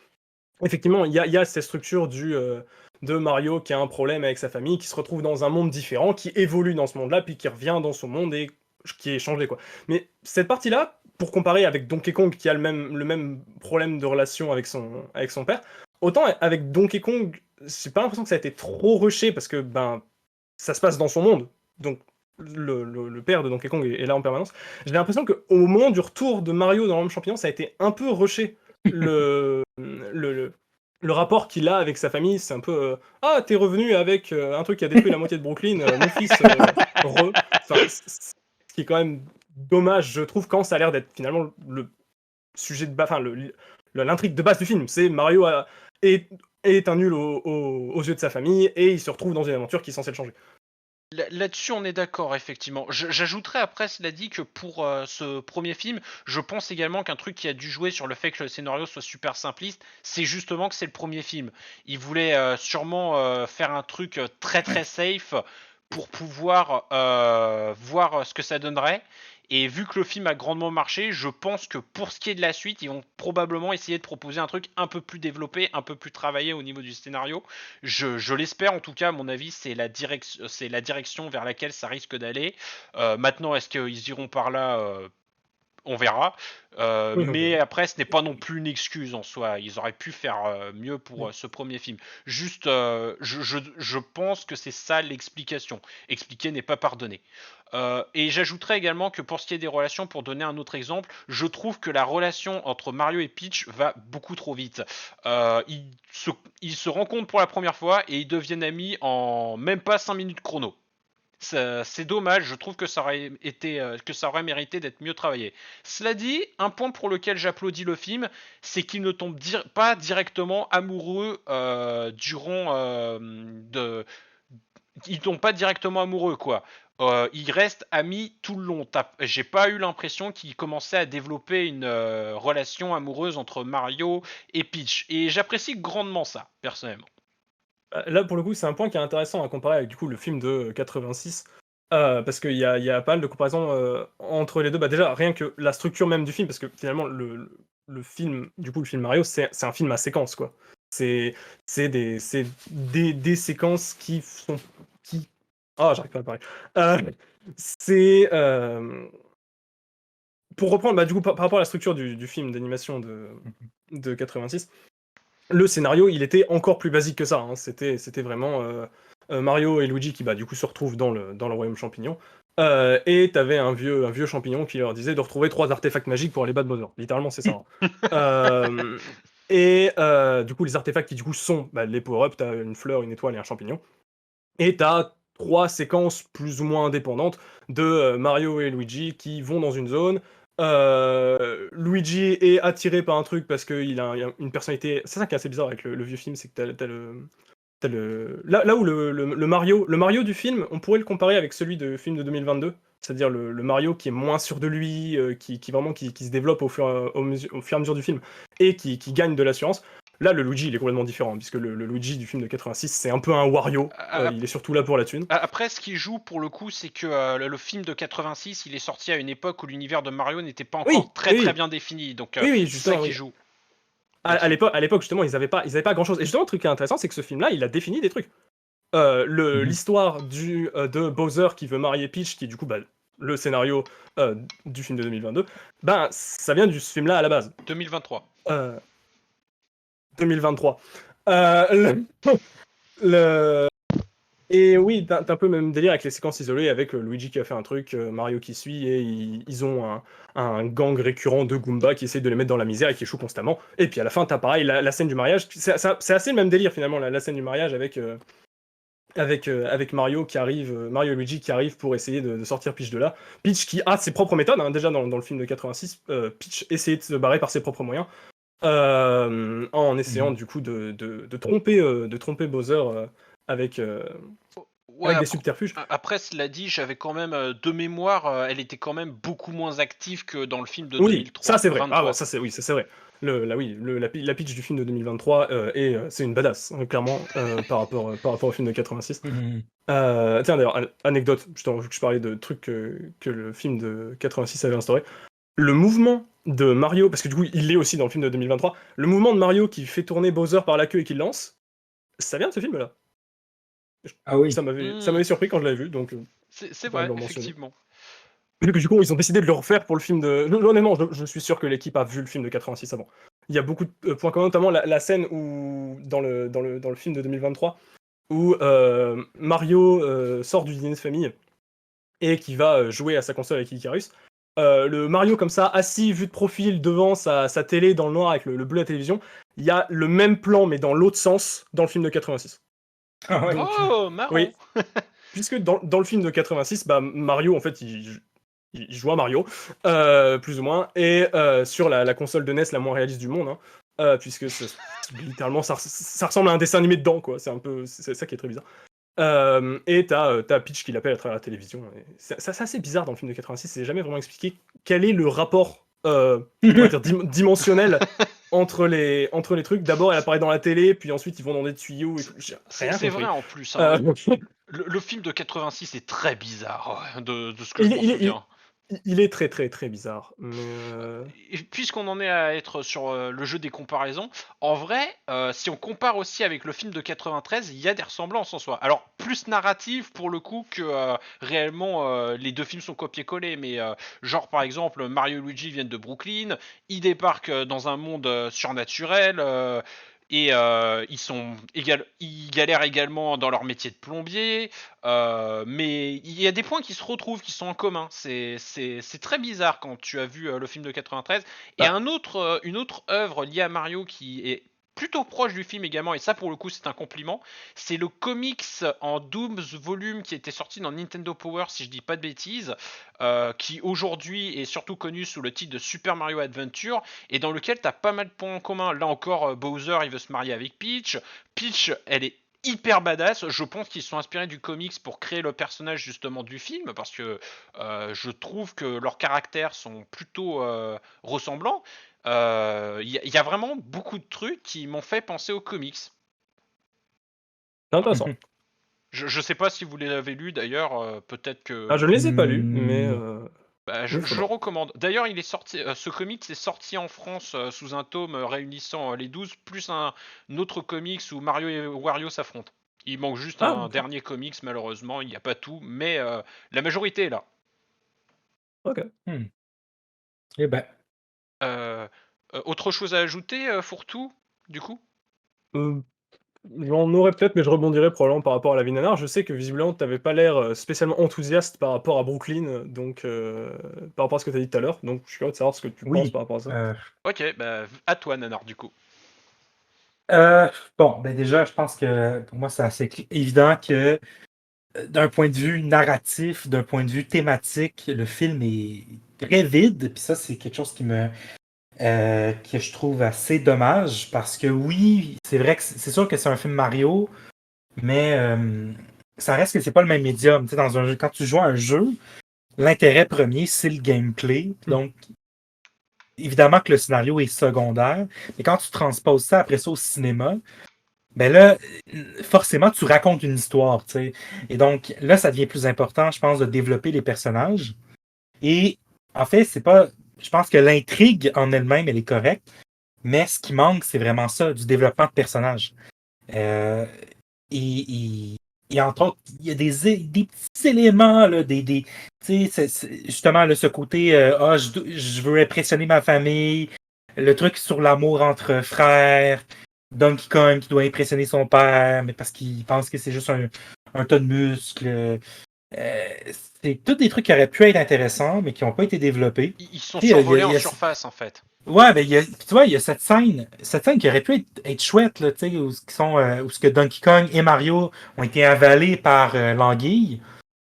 [SPEAKER 3] effectivement, il y a cette structure de Mario qui a un problème avec sa famille, qui se retrouve dans un monde différent, qui évolue dans ce monde-là, puis qui revient dans son monde et qui est changé, quoi. Mais cette partie-là, pour comparer avec Donkey Kong, qui a le même problème de relation avec son père, autant avec Donkey Kong, j'ai pas l'impression que ça a été trop rushé, parce que, ben, ça se passe dans son monde. Donc, le père de Donkey Kong est là en permanence. J'ai l'impression qu'au moment du retour de Mario dans l'Homme Champignon, ça a été un peu rushé. Le rapport qu'il a avec sa famille, c'est un peu ah, t'es revenu avec un truc qui a détruit la moitié de Brooklyn, mon fils, Enfin, ce qui est quand même dommage, je trouve, quand ça a l'air d'être finalement le sujet de base, enfin, l'intrigue de base du film. C'est Mario est un nul aux yeux de sa famille et il se retrouve dans une aventure qui est censée le changer.
[SPEAKER 1] Là-dessus, on est d'accord, effectivement. J'ajouterais après, cela dit, que pour ce premier film, je pense également qu'un truc qui a dû jouer sur le fait que le scénario soit super simpliste, c'est justement que c'est le premier film. Il voulait sûrement faire un truc très très safe pour pouvoir voir ce que ça donnerait. Et vu que le film a grandement marché, je pense que pour ce qui est de la suite, ils vont probablement essayer de proposer un truc un peu plus développé, un peu plus travaillé au niveau du scénario. Je l'espère en tout cas, à mon avis, c'est la direction vers laquelle ça risque d'aller. Maintenant, est-ce qu'ils iront par là on verra.
[SPEAKER 3] Oui, on
[SPEAKER 1] Mais
[SPEAKER 3] verra.
[SPEAKER 1] après, ce n'est pas non plus une excuse en soi. Ils auraient pu faire mieux pour
[SPEAKER 3] Oui.
[SPEAKER 1] ce premier film. Juste, je pense que c'est ça l'explication. Expliquer n'est pas pardonner. Et j'ajouterais également que pour ce qui est des relations, pour donner un autre exemple, je trouve que la relation entre Mario et Peach va beaucoup trop vite. Ils se rencontrent pour la première fois et ils deviennent amis en même pas 5 minutes chrono. C'est dommage, je trouve que ça aurait mérité d'être mieux travaillé. Cela dit, un point pour lequel j'applaudis le film, c'est qu'il ne tombe pas directement amoureux ils tombent pas directement amoureux quoi. Ils restent amis tout le long. J'ai pas eu l'impression qu'ils commençaient à développer une relation amoureuse entre Mario et Peach. Et j'apprécie grandement ça, personnellement.
[SPEAKER 3] Là, pour le coup, c'est un point qui est intéressant à comparer avec du coup le film de 86. Parce qu'il y a pas mal de comparaisons entre les deux. Bah, déjà, rien que la structure même du film, parce que finalement, le film, du coup, le film Mario, c'est un film à séquence, quoi. C'est des séquences qui sont. Qui... Ah, j'arrive pas à parler. C'est. Pour reprendre, bah, du coup, par rapport à la structure du film d'animation de 86. Le scénario, il était encore plus basique que ça. Hein. C'était vraiment Mario et Luigi qui, bah, du coup, se retrouvent dans le royaume champignon. Et t'avais un vieux champignon qui leur disait de retrouver 3 artefacts magiques pour aller battre Bowser. Littéralement, c'est ça. Hein. Du coup, les artefacts qui, du coup, sont bah, les power-ups. T'as une fleur, une étoile et un champignon. Et t'as 3 séquences plus ou moins indépendantes de Mario et Luigi qui vont dans une zone. Luigi est attiré par un truc parce qu'il a une personnalité. C'est ça qui est assez bizarre avec le vieux film, c'est que t'as là où le Mario du film, on pourrait le comparer avec celui de film de 2022, c'est-à-dire le Mario qui est moins sûr de lui, qui vraiment qui se développe au fur et à mesure du film et qui gagne de l'assurance. Là, le Luigi, il est complètement différent, puisque le Luigi du film de 86, c'est un peu un Wario. Il est surtout là pour la thune.
[SPEAKER 1] Après, ce qui joue pour le coup, c'est que le film de 86, il est sorti à une époque où l'univers de Mario n'était pas encore très bien défini. Donc,
[SPEAKER 3] oui,
[SPEAKER 1] c'est ça qui joue.
[SPEAKER 3] À l'époque, justement, ils avaient pas grand-chose. Et justement, le truc qui est intéressant, c'est que ce film-là, il a défini des trucs. L'histoire de Bowser qui veut marier Peach, qui est du coup bah, le scénario du film de 2022, ben, ça vient de ce film-là à la base.
[SPEAKER 1] 2023.
[SPEAKER 3] 2023. Et oui, t'as un peu le même délire avec les séquences isolées, avec Luigi qui a fait un truc, Mario qui suit, et ils ont un gang récurrent de Goomba qui essaie de les mettre dans la misère et qui échoue constamment. Et puis à la fin, t'as pareil, la scène du mariage. C'est assez le même délire finalement, la scène du mariage avec Mario qui arrive, Mario et Luigi qui arrivent pour essayer de sortir Peach de là. Peach qui a ses propres méthodes, hein, déjà dans le film de 86, Peach essayait de se barrer par ses propres moyens, en essayant du coup de tromper Bowser avec des subterfuges.
[SPEAKER 1] Après, cela dit, j'avais quand même de mémoire, elle était quand même beaucoup moins active que dans le film de
[SPEAKER 3] Oui,
[SPEAKER 1] 2003.
[SPEAKER 3] ça c'est vrai. Ah, ça c'est vrai. La pitch du film de 2023 c'est une badass, hein, clairement, par rapport au film de 86. Tiens, d'ailleurs, anecdote, justement, vu que je parlais de trucs que le film de 86 avait instauré. Le mouvement de Mario, parce que du coup, il est aussi dans le film de 2023, le mouvement de Mario qui fait tourner Bowser par la queue et qui le lance, ça vient de ce film-là.
[SPEAKER 2] Ah oui.
[SPEAKER 3] Ça m'avait surpris quand je l'avais vu, donc...
[SPEAKER 1] c'est vrai, effectivement.
[SPEAKER 3] Du coup, ils ont décidé de le refaire pour le film de... Honnêtement, je suis sûr que l'équipe a vu le film de 86 avant. Il y a beaucoup de points communs, notamment la scène où, dans le film de 2023, où Mario sort du dîner de famille et qui va jouer à sa console avec Icarus. Le Mario comme ça, assis, vu de profil, devant sa télé dans le noir avec le bleu à la télévision, il y a le même plan, mais dans l'autre sens, dans le film de 86.
[SPEAKER 2] Ah ouais.
[SPEAKER 1] Oh, marrant.
[SPEAKER 3] Oui. Puisque dans le film de 86, bah, Mario, en fait, il joue à Mario, plus ou moins, et sur la console de NES la moins réaliste du monde, hein, puisque littéralement ça ressemble à un dessin animé dedans, quoi. C'est ça qui est très bizarre. Et t'as Peach qui l'appelle à travers la télévision. C'est assez bizarre dans le film de 86, c'est jamais vraiment expliqué quel est le rapport on va dire dimensionnel entre les trucs. D'abord elle apparaît dans la télé, puis ensuite ils vont dans des tuyaux.
[SPEAKER 1] C'est vrai en plus. Hein. Le film de 86 est très bizarre, de ce que je m'en souviens.
[SPEAKER 3] Il est très très très bizarre.
[SPEAKER 1] Et puisqu'on en est à être sur le jeu des comparaisons, en vrai, si on compare aussi avec le film de 93, il y a des ressemblances en soi. Alors, plus narrative pour le coup que réellement les deux films sont copiés-collés, mais genre par exemple, Mario et Luigi viennent de Brooklyn, ils débarquent dans un monde surnaturel, et ils galèrent également dans leur métier de plombier, mais il y a des points qui se retrouvent, qui sont en commun. C'est très bizarre quand tu as vu le film de 93. Et une autre œuvre liée à Mario qui est plutôt proche du film également, et ça pour le coup c'est un compliment, c'est le comics en 12 volumes qui était sorti dans Nintendo Power, si je dis pas de bêtises, qui aujourd'hui est surtout connu sous le titre de Super Mario Adventure, et dans lequel tu as pas mal de points en commun. Là encore, Bowser il veut se marier avec Peach. Peach, elle est hyper badass. Je pense qu'ils sont inspirés du comics pour créer le personnage justement du film, parce que je trouve que leurs caractères sont plutôt ressemblants. Il y a vraiment beaucoup de trucs qui m'ont fait penser aux comics.
[SPEAKER 3] C'est intéressant.
[SPEAKER 1] Je sais pas si vous les avez lus d'ailleurs, peut-être que...
[SPEAKER 3] Ah, je ne les ai pas lus, mais...
[SPEAKER 1] je le recommande. D'ailleurs, il est sorti, ce comics est sorti en France sous un tome réunissant les 12 plus un autre comics où Mario et Wario s'affrontent. Il manque juste un dernier comics, malheureusement, il n'y a pas tout, mais la majorité est là.
[SPEAKER 3] Ok.
[SPEAKER 2] Eh ben.
[SPEAKER 1] Autre chose à ajouter, Fourre-tout, du coup?
[SPEAKER 3] Heu, J'en aurais peut-être, mais je rebondirais probablement par rapport à la vie nanar. Je sais que visiblement tu avais pas l'air, spécialement enthousiaste par rapport à Brooklyn, donc par rapport à ce que tu as dit tout à l'heure, donc je suis curieux de savoir ce que tu penses
[SPEAKER 2] Oui.
[SPEAKER 3] par rapport à ça.
[SPEAKER 1] Ok, bah à toi, Nanar, du coup.
[SPEAKER 2] Euh, bon, ben déjà, je pense que pour moi, c'est assez évident que d'un point de vue narratif, d'un point de vue thématique, le film est très vide. Puis ça, c'est quelque chose que je trouve assez dommage parce que oui, c'est vrai que c'est sûr que c'est un film Mario, mais ça reste que c'est pas le même médium. Tu sais, dans un jeu, quand tu joues à un jeu, l'intérêt premier, c'est le gameplay. Donc, évidemment que le scénario est secondaire, mais quand tu transposes ça après ça au cinéma, ben là, forcément, tu racontes une histoire, tu sais. Et donc, là, ça devient plus important, je pense, de développer les personnages. Et en fait, c'est pas. Je pense que l'intrigue en elle-même, elle est correcte, mais ce qui manque, c'est vraiment ça, du développement de personnages. Euh, et, et, et entre autres, il y a des petits éléments, là, tu sais, justement, là, ce côté, je veux impressionner ma famille, le truc sur l'amour entre frères, Donkey Kong qui doit impressionner son père, mais parce qu'il pense que c'est juste un tas de muscles. C'est tous des trucs qui auraient pu être intéressants, mais qui n'ont pas été développés.
[SPEAKER 1] Ils sont
[SPEAKER 2] Tu sais,
[SPEAKER 1] survolés en surface, en fait.
[SPEAKER 2] ouais, ben, tu vois, il y a cette scène qui aurait pu être chouette, là, tu sais, où ce que Donkey Kong et Mario ont été avalés par l'anguille,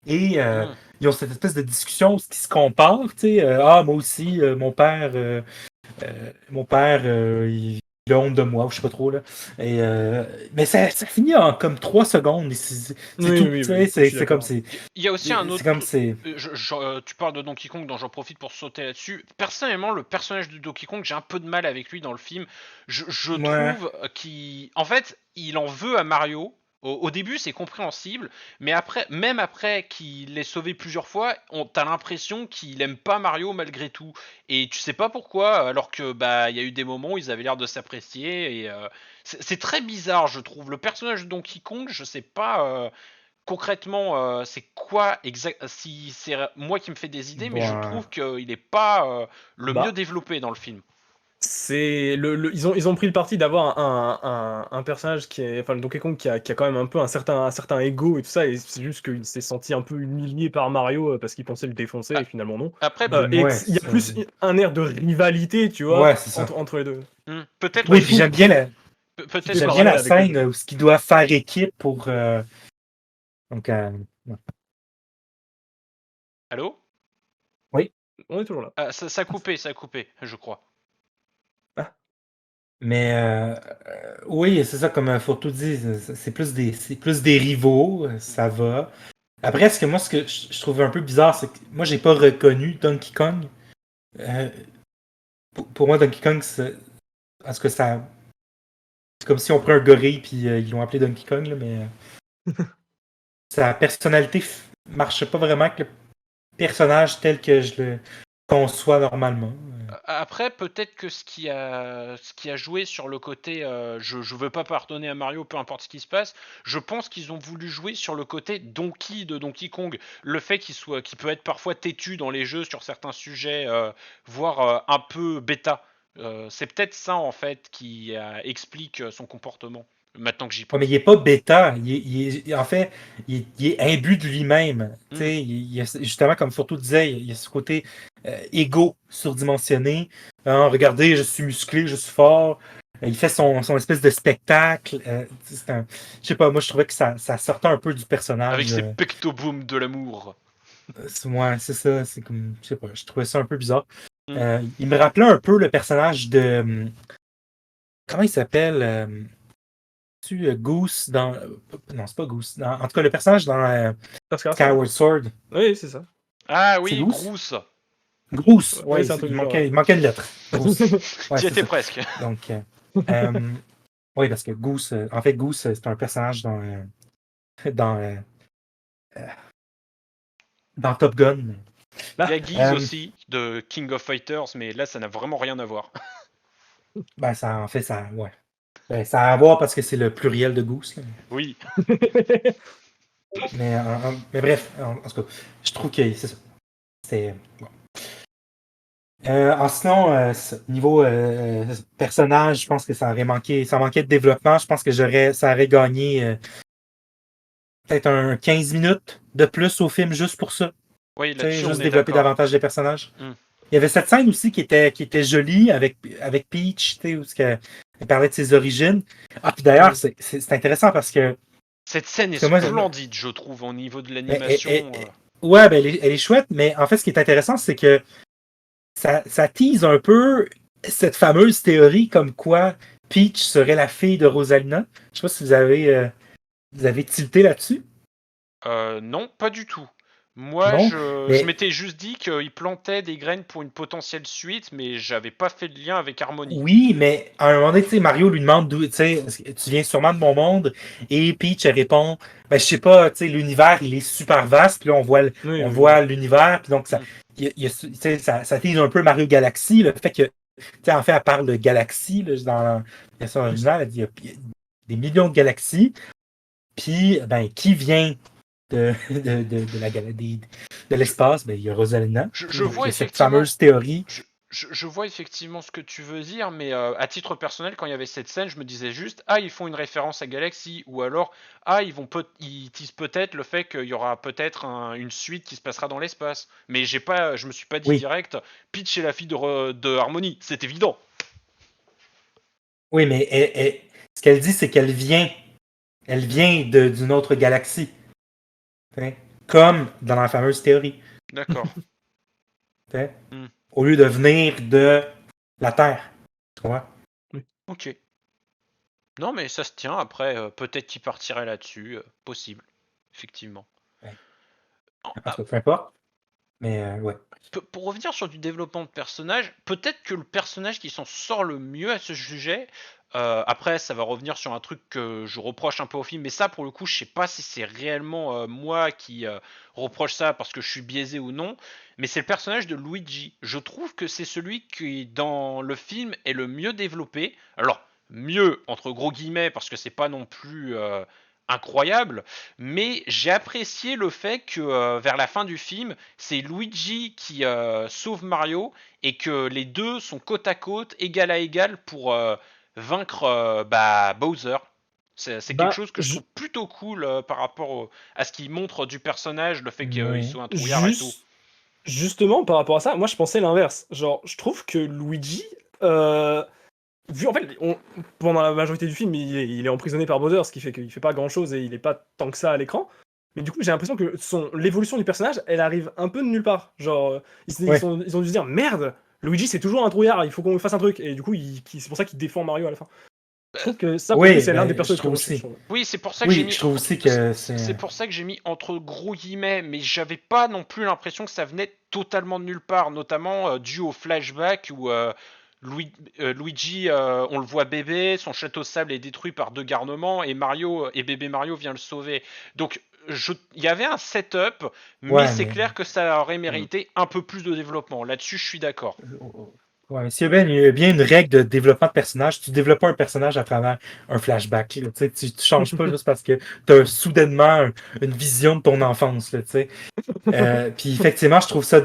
[SPEAKER 2] et
[SPEAKER 1] Hmm.
[SPEAKER 2] ils ont cette espèce de discussion où ils se comparent, tu sais, ah, moi aussi, mon père, il a honte de moi, ou je sais pas trop, là. Et, mais ça finit en comme 3 secondes, et c'est
[SPEAKER 3] Oui,
[SPEAKER 2] tout,
[SPEAKER 3] oui,
[SPEAKER 2] tu
[SPEAKER 3] oui,
[SPEAKER 2] sais,
[SPEAKER 3] je suis
[SPEAKER 2] c'est comme
[SPEAKER 3] d'accord.
[SPEAKER 2] c'est.
[SPEAKER 1] Il y a aussi un
[SPEAKER 2] C'est
[SPEAKER 1] autre.
[SPEAKER 2] comme c'est.
[SPEAKER 1] Tu parles de Donkey Kong, dont j'en profite pour sauter là-dessus. Personnellement, le personnage de Donkey Kong, j'ai un peu de mal avec lui dans le film. Je
[SPEAKER 2] Ouais.
[SPEAKER 1] trouve qu'il. En fait, il en veut à Mario. Au début, c'est compréhensible, mais après, même après qu'il l'ait sauvé plusieurs fois, t'as l'impression qu'il aime pas Mario malgré tout. Et tu sais pas pourquoi, alors que bah il y a eu des moments où ils avaient l'air de s'apprécier. Et c'est très bizarre, je trouve. Le personnage de Donkey Kong, je sais pas. Concrètement, c'est quoi exact. Si c'est moi qui me fais des idées, mais je
[SPEAKER 2] Bon.
[SPEAKER 1] trouve qu'il n'est pas le mieux
[SPEAKER 3] Bah,
[SPEAKER 1] développé dans le film.
[SPEAKER 3] c'est ils ont pris le parti d'avoir un personnage qui est, enfin, le Donkey Kong qui a quand même un peu un certain ego et tout ça, et c'est juste qu'il s'est senti un peu humilié par Mario, parce qu'il pensait le défoncer et
[SPEAKER 1] Ah,
[SPEAKER 3] finalement non.
[SPEAKER 1] après,
[SPEAKER 3] Et
[SPEAKER 2] Ouais,
[SPEAKER 3] il y a
[SPEAKER 2] ça.
[SPEAKER 3] plus un air de rivalité, tu vois,
[SPEAKER 2] Ouais, c'est ça.
[SPEAKER 3] entre les deux.
[SPEAKER 1] peut-être
[SPEAKER 2] Oui, puis
[SPEAKER 1] aussi,
[SPEAKER 2] j'aime bien la,
[SPEAKER 3] Petit
[SPEAKER 1] peut-être
[SPEAKER 2] j'aime bien
[SPEAKER 1] aussi.
[SPEAKER 3] parallèle
[SPEAKER 2] la
[SPEAKER 3] avec les
[SPEAKER 2] scène
[SPEAKER 3] jeux.
[SPEAKER 2] où ce qu'ils doivent faire équipe pour. Donc, ouais.
[SPEAKER 1] Allô.
[SPEAKER 2] Oui.
[SPEAKER 3] On est toujours là.
[SPEAKER 1] Ah, ça a coupé, je crois.
[SPEAKER 3] Ah,
[SPEAKER 2] Mais oui, c'est ça, comme Fourtou dit, c'est plus des rivaux, ça va. Après, ce que je trouve un peu bizarre, c'est que moi, j'ai pas reconnu Donkey Kong. Euh, pour moi, Donkey Kong, est-ce que ça. C'est comme si on prenait un gorille puis ils l'ont appelé Donkey Kong, là, mais sa personnalité marche pas vraiment avec le personnage tel que je le conçois normalement.
[SPEAKER 1] Après, peut-être que ce qui a joué sur le côté je veux pas pardonner à Mario, peu importe ce qui se passe, je pense qu'ils ont voulu jouer sur le côté Donkey de Donkey Kong. Le fait qu'il peut être parfois têtu dans les jeux sur certains sujets, voire un peu bêta. C'est peut-être ça en fait qui explique son comportement, maintenant que j'y
[SPEAKER 2] Ouais, mais il
[SPEAKER 1] pense.
[SPEAKER 2] est pas bêta. En fait, il est imbu de lui-même. Tu
[SPEAKER 1] Hmm.
[SPEAKER 2] sais, justement, comme Furto disait, il y a ce côté égo surdimensionné. Hein, regardez, je suis musclé, je suis fort. Il fait son espèce de spectacle. Je sais pas, moi je trouvais que ça sortait un peu du
[SPEAKER 1] Avec
[SPEAKER 2] personnage.
[SPEAKER 1] ses pectobooms de l'amour.
[SPEAKER 2] Ouais, c'est ça. C'est comme, je sais pas, je trouvais ça un peu bizarre.
[SPEAKER 1] Hmm.
[SPEAKER 2] Il me rappelait un peu le personnage de. Comment il s'appelle Goose dans. Non, c'est pas Goose. En tout cas, le personnage dans
[SPEAKER 3] Pascal, ça va.
[SPEAKER 2] Skyward Sword.
[SPEAKER 3] Oui, c'est ça.
[SPEAKER 1] Ah
[SPEAKER 2] C'est
[SPEAKER 1] oui,
[SPEAKER 2] Goose
[SPEAKER 1] Groose.
[SPEAKER 2] Groose,
[SPEAKER 3] Oui,
[SPEAKER 2] ouais,
[SPEAKER 3] c'est un truc
[SPEAKER 2] il
[SPEAKER 3] du genre,
[SPEAKER 2] manquait, il manquait une lettre. Groose.
[SPEAKER 3] ouais.
[SPEAKER 2] Ouais,
[SPEAKER 1] T'y
[SPEAKER 2] c'est
[SPEAKER 1] étais
[SPEAKER 2] ça.
[SPEAKER 1] presque.
[SPEAKER 2] Donc, oui, parce que Goose, en fait, Goose, c'est un personnage dans, euh, dans Top Gun.
[SPEAKER 1] Il y a
[SPEAKER 3] Là,
[SPEAKER 1] Guise
[SPEAKER 2] Euh,
[SPEAKER 1] aussi, de King of Fighters, mais là, ça n'a vraiment rien à voir.
[SPEAKER 2] ben, ça, en fait, ça, ouais. Ben, ça a à voir parce que c'est le pluriel de Goose. Là.
[SPEAKER 1] Oui.
[SPEAKER 2] Mais bref, en tout cas, je trouve que c'est ça. C'est, bon. Sinon, niveau personnage, je pense que ça manquait de développement. Je pense que ça aurait gagné peut-être un 15 minutes de plus au film juste pour ça.
[SPEAKER 1] Oui,
[SPEAKER 2] Tu sais,
[SPEAKER 1] là-dessus, on
[SPEAKER 2] juste
[SPEAKER 1] est
[SPEAKER 2] développer
[SPEAKER 1] d'accord.
[SPEAKER 2] davantage les personnages.
[SPEAKER 1] Hmm.
[SPEAKER 2] Il y avait cette scène aussi qui était jolie avec Peach, tu sais, où elle parlait de ses origines. Ah, puis d'ailleurs, c'est intéressant parce que,
[SPEAKER 1] Cette scène est
[SPEAKER 2] parce que moi,
[SPEAKER 1] splendide, je trouve, au niveau de
[SPEAKER 2] elle- elle- elle-
[SPEAKER 1] l'animation.
[SPEAKER 2] ouais, ben, elle est chouette, mais en fait, ce qui est intéressant, c'est que ça tease un peu cette fameuse théorie comme quoi Peach serait la fille de Rosalina. Je sais pas si vous avez tilté là-dessus.
[SPEAKER 1] Non, pas du tout. Moi,
[SPEAKER 2] Non,
[SPEAKER 1] je
[SPEAKER 2] mais
[SPEAKER 1] m'étais juste dit qu'il plantait des graines pour une potentielle suite, mais j'avais pas fait de lien avec Harmony.
[SPEAKER 2] oui, mais à un moment donné, tu sais, Mario lui demande d'où, tu sais, est-ce que tu viens sûrement de mon monde, et Peach elle répond, ben je sais pas, tu sais, l'univers il est super vaste, puis là
[SPEAKER 3] Oui,
[SPEAKER 2] on
[SPEAKER 3] oui, oui.
[SPEAKER 2] voit l'univers, puis donc ça,
[SPEAKER 1] Hmm.
[SPEAKER 2] tu sais, ça tease un peu Mario Galaxy, le fait que, tu sais, en fait, elle parle de galaxies, là, dans la version originale, elle dit il y a des millions de galaxies, puis ben qui vient de l'espace, ben il y a Rosalina,
[SPEAKER 1] Je
[SPEAKER 2] donc il
[SPEAKER 1] vois
[SPEAKER 2] y a cette
[SPEAKER 1] effectivement,
[SPEAKER 2] fameuse théorie.
[SPEAKER 1] je vois effectivement ce que tu veux dire, mais à titre personnel, quand il y avait cette scène, je me disais juste, ah, ils font une référence à Galaxy, ou alors, ah, ils teasent peut-être le fait qu'il y aura peut-être une suite qui se passera dans l'espace. Mais je me suis pas dit
[SPEAKER 2] Oui,
[SPEAKER 1] direct, Peach est la fille de Harmony, c'est évident.
[SPEAKER 2] oui, mais ce qu'elle dit, c'est qu'elle vient. Elle
[SPEAKER 1] Hmm.
[SPEAKER 2] vient d'une autre galaxie. T'sais. Comme dans la fameuse théorie.
[SPEAKER 1] D'accord.
[SPEAKER 2] T'sais.
[SPEAKER 1] Hmm.
[SPEAKER 2] Au lieu de venir de la Terre. Tu vois?
[SPEAKER 1] Ok. Non, mais ça se tient. Après, peut-être qu'il partirait là-dessus. Possible. Effectivement.
[SPEAKER 2] Ouais.
[SPEAKER 1] En-
[SPEAKER 2] En
[SPEAKER 1] ah,
[SPEAKER 2] tout cas, peu importe. Mais ouais.
[SPEAKER 1] pour revenir sur du développement de personnage, peut-être que le personnage qui s'en sort le mieux à ce sujet, après ça va revenir sur un truc que je reproche un peu au film, mais ça pour le coup je sais pas si c'est réellement moi qui reproche ça parce que je suis biaisé ou non, mais c'est le personnage de Luigi. Je trouve que c'est celui qui dans le film est le mieux développé. Alors mieux entre gros guillemets parce que c'est pas non plus incroyable, mais j'ai apprécié le fait que vers la fin du film, c'est Luigi qui sauve Mario et que les deux sont côte à côte, égal à égal pour vaincre Bowser. C'est quelque
[SPEAKER 3] Bah,
[SPEAKER 1] chose que je trouve plutôt cool par rapport à ce qu'il montre du personnage, le fait qu'il
[SPEAKER 2] Ouais.
[SPEAKER 1] soit un trouillard et tout.
[SPEAKER 3] justement, par rapport à ça, moi je pensais l'inverse. Genre, je trouve que Luigi, euh, vu en fait, pendant la majorité du film, il est emprisonné par Bowser, ce qui fait qu'il fait pas grand chose et il est pas tant que ça à l'écran. Mais du coup, j'ai l'impression que l'évolution du personnage, elle arrive un peu de nulle part. Genre,
[SPEAKER 2] Ouais.
[SPEAKER 3] ils ont dû se dire merde, Luigi c'est toujours un trouillard, il faut qu'on fasse un truc. Et du coup, c'est pour ça qu'il défend Mario à la fin. Je trouve que ça, pour le coup,
[SPEAKER 2] Oui,
[SPEAKER 3] c'est l'un des
[SPEAKER 2] ben,
[SPEAKER 3] persos
[SPEAKER 2] je
[SPEAKER 3] les plus
[SPEAKER 2] trouve
[SPEAKER 3] réussis, je
[SPEAKER 2] aussi.
[SPEAKER 3] trouve.
[SPEAKER 1] Oui, c'est pour ça que j'ai
[SPEAKER 2] Oui,
[SPEAKER 1] mis
[SPEAKER 2] je trouve aussi que
[SPEAKER 1] c'est
[SPEAKER 2] c'est.
[SPEAKER 1] pour ça que j'ai mis entre gros guillemets, mais j'avais pas non plus l'impression que ça venait totalement de nulle part, notamment dû au flashback où Luigi, on le voit bébé, son château de sable est détruit par deux garnements et Mario et bébé Mario vient le sauver. Donc il y avait un setup, mais
[SPEAKER 2] Ouais,
[SPEAKER 1] c'est
[SPEAKER 2] mais.
[SPEAKER 1] clair que ça aurait
[SPEAKER 3] Mm.
[SPEAKER 1] mérité un peu plus de développement. Là-dessus, je suis d'accord.
[SPEAKER 2] Ouais, mais s'il y a bien une règle de développement de personnage, tu développes pas un personnage à travers un flashback. Là, tu changes pas juste parce que tu as soudainement une vision de ton enfance. Là, tu sais. Puis effectivement, je trouve ça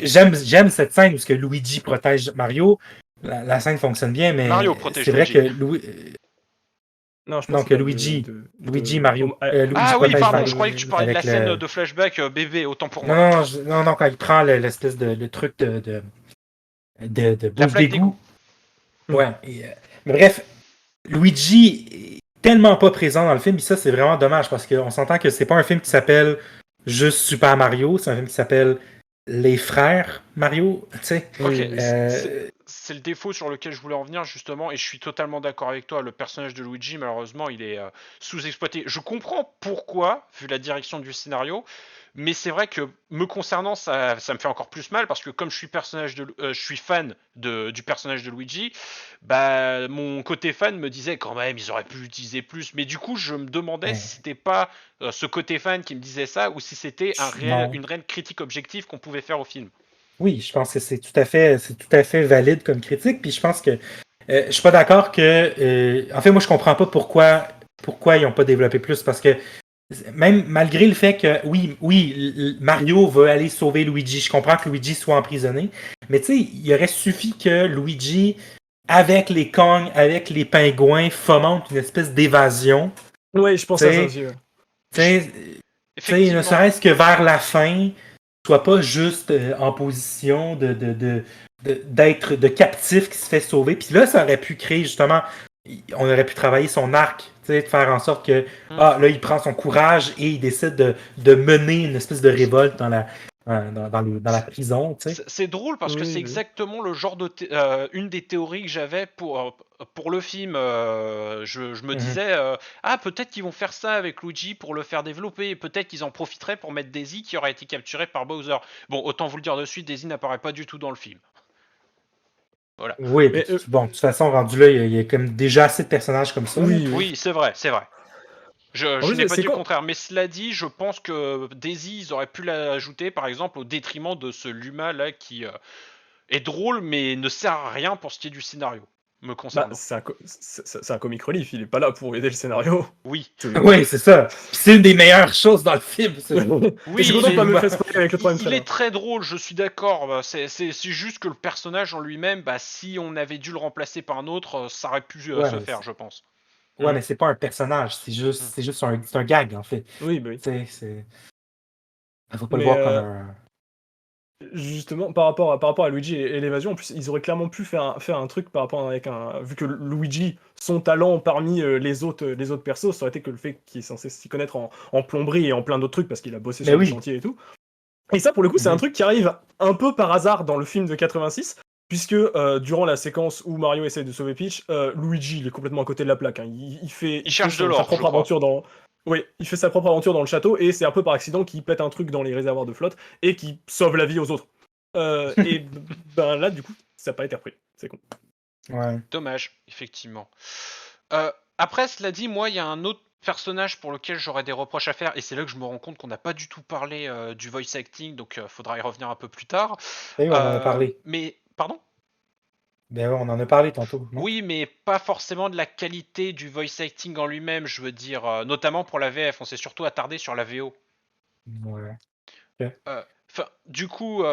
[SPEAKER 2] j'aime cette scène où ce que Luigi protège Mario. La scène fonctionne bien,
[SPEAKER 1] Mario
[SPEAKER 2] mais
[SPEAKER 1] protège
[SPEAKER 2] c'est vrai que
[SPEAKER 1] Luigi.
[SPEAKER 3] Non, je pense
[SPEAKER 2] non,
[SPEAKER 3] qu'il
[SPEAKER 2] que
[SPEAKER 3] parle
[SPEAKER 2] Luigi Mario. Luigi
[SPEAKER 1] Ah oui,
[SPEAKER 2] protège
[SPEAKER 1] pardon, je
[SPEAKER 2] Mario
[SPEAKER 1] croyais que tu parlais de la
[SPEAKER 2] avec
[SPEAKER 1] scène
[SPEAKER 2] le.
[SPEAKER 1] de flashback bébé, autant pour
[SPEAKER 2] Non,
[SPEAKER 1] moi.
[SPEAKER 2] non, non, quand il prend l'espèce de le truc de
[SPEAKER 1] La
[SPEAKER 2] bouffe
[SPEAKER 1] flaque d'égout.
[SPEAKER 2] d'égout. Ouais. Mais bref, Luigi est tellement pas présent dans le film, et ça c'est vraiment dommage parce qu'on s'entend que c'est pas un film qui s'appelle juste Super Mario, c'est un film qui s'appelle Les Frères Mario, tu sais.
[SPEAKER 1] Ok,
[SPEAKER 3] Oui, oui.
[SPEAKER 2] Euh,
[SPEAKER 1] c'est le défaut sur lequel je voulais en venir justement, et je suis totalement d'accord avec toi. Le personnage de Luigi, malheureusement, il est sous-exploité. Je comprends pourquoi, vu la direction du scénario, mais c'est vrai que me concernant, ça me fait encore plus mal parce que comme je suis fan du personnage de Luigi, bah mon côté fan me disait quand même ils auraient pu l'utiliser plus. Mais du coup, je me demandais si
[SPEAKER 2] ben,
[SPEAKER 1] c'était pas ce côté fan qui me disait ça ou si c'était
[SPEAKER 2] non.
[SPEAKER 1] une réelle critique objective qu'on pouvait faire au film.
[SPEAKER 2] Oui, je pense que c'est tout à fait valide comme critique, puis je pense que je suis pas d'accord que en fait moi je comprends pas pourquoi ils ont pas développé plus parce que Même malgré le fait que, Mario veut aller sauver Luigi. Je comprends que Luigi soit emprisonné. Mais tu sais, il aurait suffi que Luigi, avec les Kong, avec les pingouins, fomente une espèce d'évasion.
[SPEAKER 3] Oui, je pensais à ça aussi.
[SPEAKER 2] Tu sais, ne serait-ce que vers la fin, soit pas juste en position d'être de captif qui se fait sauver. Puis là, ça aurait pu créer justement, on aurait pu travailler son arc, tu sais, de faire en sorte que, là, il prend son courage et il décide de mener une espèce de révolte dans la prison, tu sais.
[SPEAKER 1] C'est drôle parce que c'est exactement le genre de une des théories que j'avais pour le film. Je me disais peut-être qu'ils vont faire ça avec Luigi pour le faire développer, et peut-être qu'ils en profiteraient pour mettre Daisy qui aurait été capturée par Bowser. Bon, autant vous le dire de suite, Daisy n'apparaît pas du tout dans le film. Voilà.
[SPEAKER 2] Oui, mais, bon, de toute façon, rendu là, il y a comme déjà assez de personnages comme ça.
[SPEAKER 1] Oui, c'est vrai. Je n'ai pas dit le contraire, mais cela dit, je pense que Daisy, ils auraient pu l'ajouter, par exemple, au détriment de ce Luma là qui est drôle, mais ne sert à rien pour ce qui est du scénario, me concernant.
[SPEAKER 3] C'est un comic relief, il est pas là pour aider le scénario.
[SPEAKER 1] Oui.
[SPEAKER 2] Oui, c'est ça. C'est une des meilleures choses dans le film.
[SPEAKER 1] Oui,
[SPEAKER 3] il
[SPEAKER 1] est très drôle, je suis d'accord. C'est juste que le personnage en lui-même, si on avait dû le remplacer par un autre, ça aurait pu se faire, je pense.
[SPEAKER 2] Ouais, mais c'est pas un personnage, c'est juste un gag, en fait.
[SPEAKER 3] Oui, bah oui.
[SPEAKER 2] Faut pas le voir comme un...
[SPEAKER 3] Justement, par rapport à Luigi et l'évasion, en plus, ils auraient clairement pu faire un truc par rapport avec vu que Luigi, son talent parmi les autres persos, ça aurait été que le fait qu'il est censé s'y connaître en plomberie et en plein d'autres trucs parce qu'il a bossé sur le chantier et tout. Et ça, pour le coup, c'est un truc qui arrive un peu par hasard dans le film de 86, puisque durant la séquence où Mario essaie de sauver Peach, Luigi, il est complètement à côté de la plaque. Hein. Il
[SPEAKER 1] cherche de l'or,
[SPEAKER 3] sa propre aventure dans... Oui, il fait sa propre aventure dans le château, et c'est un peu par accident qu'il pète un truc dans les réservoirs de flotte, et qu'il sauve la vie aux autres. Et là, du coup, ça n'a pas été repris. C'est con.
[SPEAKER 2] Ouais.
[SPEAKER 1] Dommage, effectivement. Après, cela dit, moi, il y a un autre personnage pour lequel j'aurais des reproches à faire, et c'est là que je me rends compte qu'on n'a pas du tout parlé du voice acting, donc faudra y revenir un peu plus tard.
[SPEAKER 2] Oui, on en a parlé.
[SPEAKER 1] Mais, pardon ?
[SPEAKER 2] Ben ouais, on en a parlé tantôt. Non?
[SPEAKER 1] Oui, mais pas forcément de la qualité du voice acting en lui-même, je veux dire, notamment pour la VF, on s'est surtout attardé sur la VO.
[SPEAKER 2] Ouais.
[SPEAKER 1] Du coup,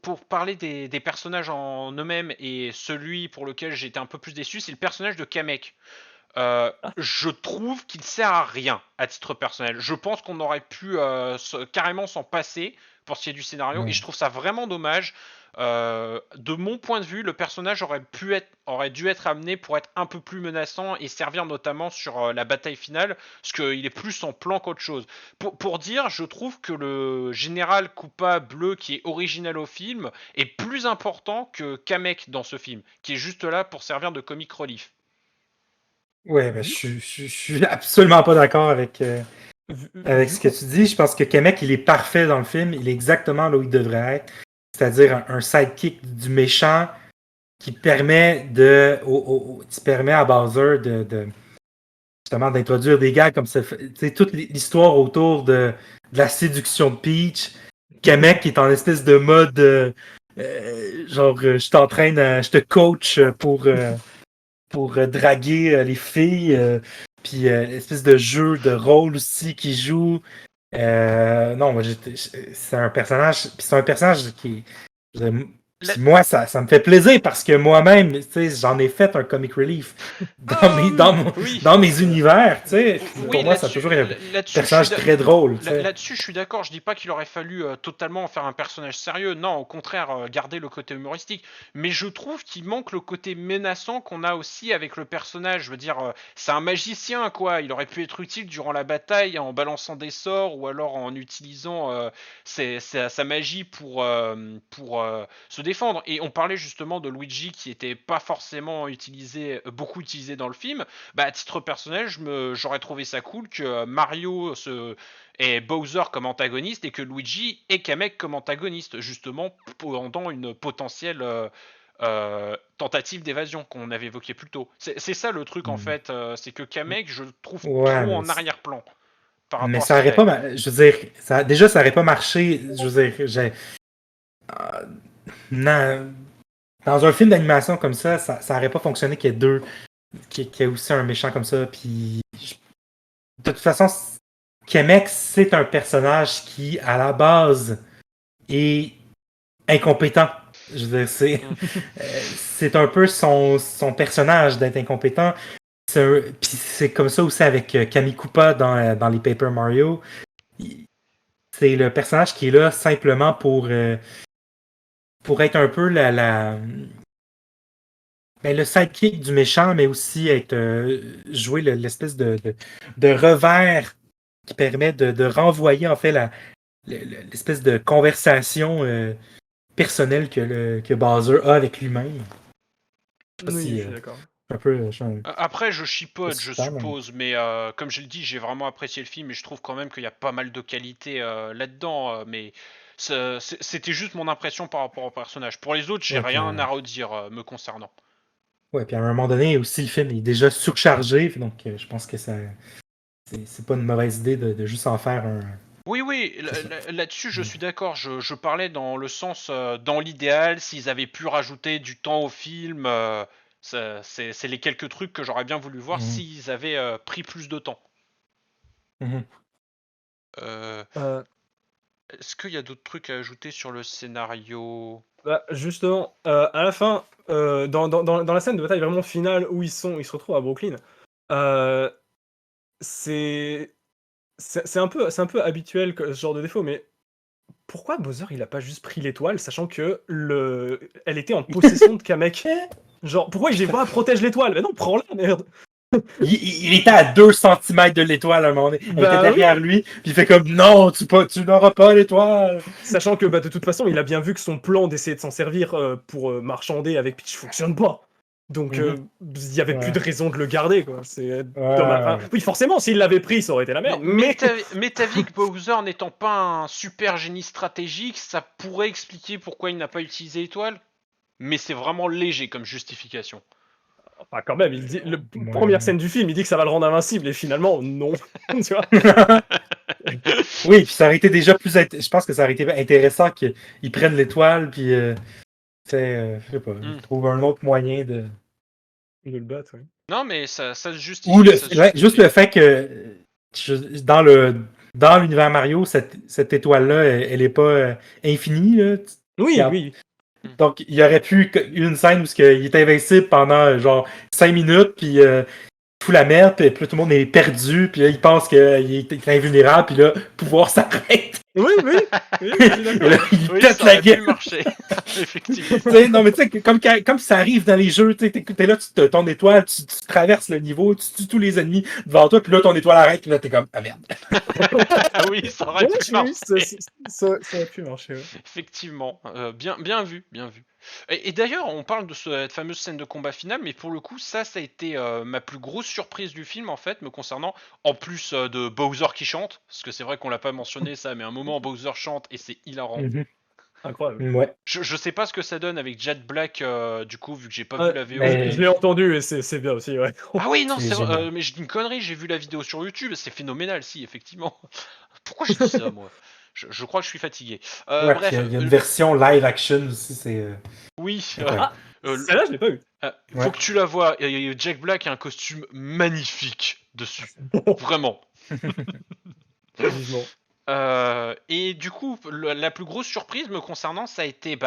[SPEAKER 1] pour parler des personnages en eux-mêmes, et celui pour lequel j'étais un peu plus déçu, c'est le personnage de Kamek. Je trouve qu'il sert à rien à titre personnel. Je pense qu'on aurait pu carrément s'en passer pour ce qui est du scénario, et je trouve ça vraiment dommage. De mon point de vue, le personnage aurait dû être amené pour être un peu plus menaçant et servir notamment sur la bataille finale, parce qu'il est plus en plan qu'autre chose. Pour dire, je trouve que le général Koopa bleu qui est original au film est plus important que Kamek dans ce film, qui est juste là pour servir de comic relief.
[SPEAKER 2] Ouais, ben, je suis absolument pas d'accord avec ce que tu dis. Je pense que Kamek, il est parfait dans le film. Il est exactement là où il devrait être. C'est-à-dire un sidekick du méchant qui permet à Bowser justement d'introduire des gars comme ça. Tu sais, toute l'histoire autour de la séduction de Peach. Kamek qui est en espèce de mode genre je te coach pour draguer les filles, puis l'espèce de jeu de rôle aussi qu'il joue. Non, moi, c'est un personnage qui... Moi, ça me fait plaisir parce que moi-même, j'en ai fait un comic relief dans mes univers. Pour moi, ça a toujours été un personnage très drôle.
[SPEAKER 1] Là-dessus, je suis d'accord. Je dis pas qu'il aurait fallu totalement en faire un personnage sérieux. Non, au contraire, garder le côté humoristique. Mais je trouve qu'il manque le côté menaçant qu'on a aussi avec le personnage. Je veux dire, c'est un magicien, quoi. Il aurait pu être utile durant la bataille en balançant des sorts ou alors en utilisant sa magie pour se défendre. Et on parlait justement de Luigi qui était pas forcément beaucoup utilisé dans le film. À titre personnel, j'aurais trouvé ça cool que Mario ait Bowser comme antagoniste et que Luigi ait Kamek comme antagoniste, justement pendant une potentielle tentative d'évasion qu'on avait évoqué plus tôt. C'est ça le truc en fait, c'est que Kamek, je trouve trop en arrière-plan.
[SPEAKER 2] Mais ça aurait pas, je veux dire, ça aurait pas marché. Je veux dire, dans un film d'animation comme ça aurait pas fonctionné qu'il y ait aussi un méchant comme ça. Puis de toute façon, Kamek, c'est un personnage qui, à la base, est incompétent. Je veux dire, c'est un peu son personnage d'être incompétent. Puis c'est comme ça aussi avec Kamikupa dans les Paper Mario. C'est le personnage qui est là simplement pour être un peu le sidekick du méchant, mais aussi être jouer l'espèce de revers qui permet de renvoyer en fait l'espèce de conversation personnelle que Bowser a avec lui-même. Je sais pas
[SPEAKER 3] Oui,
[SPEAKER 2] si
[SPEAKER 3] je suis d'accord.
[SPEAKER 2] un peu.
[SPEAKER 1] Après, je chipote, je
[SPEAKER 2] super,
[SPEAKER 1] suppose, mais comme je le dis, j'ai vraiment apprécié le film et je trouve quand même qu'il y a pas mal de qualité là-dedans. Mais c'était juste mon impression par rapport au personnage. Pour les autres, j'ai
[SPEAKER 2] Ouais,
[SPEAKER 1] rien à redire me concernant.
[SPEAKER 2] ouais, puis à un moment donné aussi, le film est déjà surchargé, donc je pense que c'est pas une mauvaise idée de juste en faire un.
[SPEAKER 1] Oui, oui,
[SPEAKER 2] C'est ça.
[SPEAKER 1] là-dessus, je suis d'accord. Je parlais dans le sens, dans l'idéal, s'ils avaient pu rajouter du temps au film, c'est les quelques trucs que j'aurais bien voulu voir
[SPEAKER 2] Mhm.
[SPEAKER 1] s'ils avaient pris plus de temps.
[SPEAKER 2] Mhm.
[SPEAKER 1] Euh,
[SPEAKER 3] Euh,
[SPEAKER 1] Est-ce qu'il y a d'autres trucs à ajouter sur le scénario?
[SPEAKER 3] Justement, à la fin, dans la scène de bataille vraiment finale où ils se retrouvent à Brooklyn, euh, c'est c'est un peu habituel ce genre de défaut, mais pourquoi Bowser il a pas juste pris l'étoile, sachant que elle était en possession de Kamek? Genre, pourquoi il dit pas protège l'étoile? Mais non, prends-la, merde!
[SPEAKER 2] Il était à 2 cm de l'étoile à un moment donné. Elle était
[SPEAKER 3] Bah oui!
[SPEAKER 2] derrière lui, puis il fait comme non, tu n'auras pas l'étoile.
[SPEAKER 3] Sachant que de toute façon, il a bien vu que son plan d'essayer de s'en servir pour marchander avec Peach fonctionne pas. Donc
[SPEAKER 2] Mhm.
[SPEAKER 3] il y avait plus
[SPEAKER 2] Ouais.
[SPEAKER 3] de raison de le garder, quoi. C'est dommage. Enfin,
[SPEAKER 2] Ouais.
[SPEAKER 3] oui, forcément, s'il l'avait pris, ça aurait été la merde. Mais
[SPEAKER 1] Mais t'as vu que Bowser n'étant pas un super génie stratégique, ça pourrait expliquer pourquoi il n'a pas utilisé l'étoile. Mais c'est vraiment léger comme justification.
[SPEAKER 3] enfin, quand même, il dit première
[SPEAKER 2] Ouais.
[SPEAKER 3] scène du film, il dit que ça va le rendre invincible et finalement non. Tu vois?
[SPEAKER 2] Oui, puis ça aurait été déjà plus. Je pense que ça aurait été intéressant qu'ils prennent l'étoile, puis je sais pas, ils
[SPEAKER 1] Hmm.
[SPEAKER 2] trouvent un autre moyen de.
[SPEAKER 3] De le battre, oui.
[SPEAKER 1] Non, mais ça se
[SPEAKER 2] Ou
[SPEAKER 1] justifie, ça se
[SPEAKER 2] juste
[SPEAKER 1] justifie.
[SPEAKER 2] le fait que dans l'univers Mario, cette étoile-là, elle est pas infinie. Là.
[SPEAKER 3] Oui,
[SPEAKER 2] Regarde.
[SPEAKER 3] oui.
[SPEAKER 2] Donc, il y aurait pu une scène où il est invincible pendant genre 5 minutes, puis tout la merde, puis tout le monde est perdu, puis là, il pense qu'il est invulnérable, puis là, pouvoir s'arrête.
[SPEAKER 3] Oui, oui, oui, je suis
[SPEAKER 2] Et
[SPEAKER 3] d'accord.
[SPEAKER 2] là, il
[SPEAKER 1] Oui,
[SPEAKER 2] pète
[SPEAKER 1] ça
[SPEAKER 2] la
[SPEAKER 1] aurait pu
[SPEAKER 2] gueule.
[SPEAKER 1] marcher. Effectivement.
[SPEAKER 2] Non, mais tu sais, comme ça arrive dans les jeux, tu es là, ton étoile, tu traverses le niveau, tu tues tous les ennemis devant toi, puis là, ton étoile arrête, puis là, t'es comme, ah merde.
[SPEAKER 1] Oui, ça aurait
[SPEAKER 3] Ouais,
[SPEAKER 1] pu marcher.
[SPEAKER 3] ça aurait pu marcher, ouais.
[SPEAKER 1] Effectivement, bien vu, bien vu. Et d'ailleurs, on parle de cette fameuse scène de combat finale, mais pour le coup, ça a été ma plus grosse surprise du film, en fait, me concernant, en plus de Bowser qui chante, parce que c'est vrai qu'on l'a pas mentionné ça, mais à un moment, Bowser chante et c'est hilarant.
[SPEAKER 3] Incroyable.
[SPEAKER 2] Ouais.
[SPEAKER 1] Je sais pas ce que ça donne avec Jet Black, du coup, vu que j'ai pas vu
[SPEAKER 3] Ouais,
[SPEAKER 1] la VO,
[SPEAKER 2] mais-
[SPEAKER 3] je l'ai entendu et c'est bien aussi, ouais.
[SPEAKER 1] Ah oui, non,
[SPEAKER 2] C'est
[SPEAKER 1] c'est vrai,
[SPEAKER 2] génial.
[SPEAKER 1] mais je dis une connerie, j'ai vu la vidéo sur YouTube, c'est phénoménal, si, effectivement. Pourquoi je dis ça, moi je crois que je suis fatigué.
[SPEAKER 2] Ouais, puis
[SPEAKER 1] Bref,
[SPEAKER 2] il y a une version live action aussi, c'est
[SPEAKER 1] oui,
[SPEAKER 2] incroyable.
[SPEAKER 3] Ah,
[SPEAKER 1] euh,
[SPEAKER 3] celle-là, je l'ai pas eu.
[SPEAKER 1] faut
[SPEAKER 2] Ouais.
[SPEAKER 1] que tu la vois. Jack Black a un costume magnifique dessus. Vraiment.
[SPEAKER 3] Vivement.
[SPEAKER 1] Et du coup, la plus grosse surprise me concernant, ça a été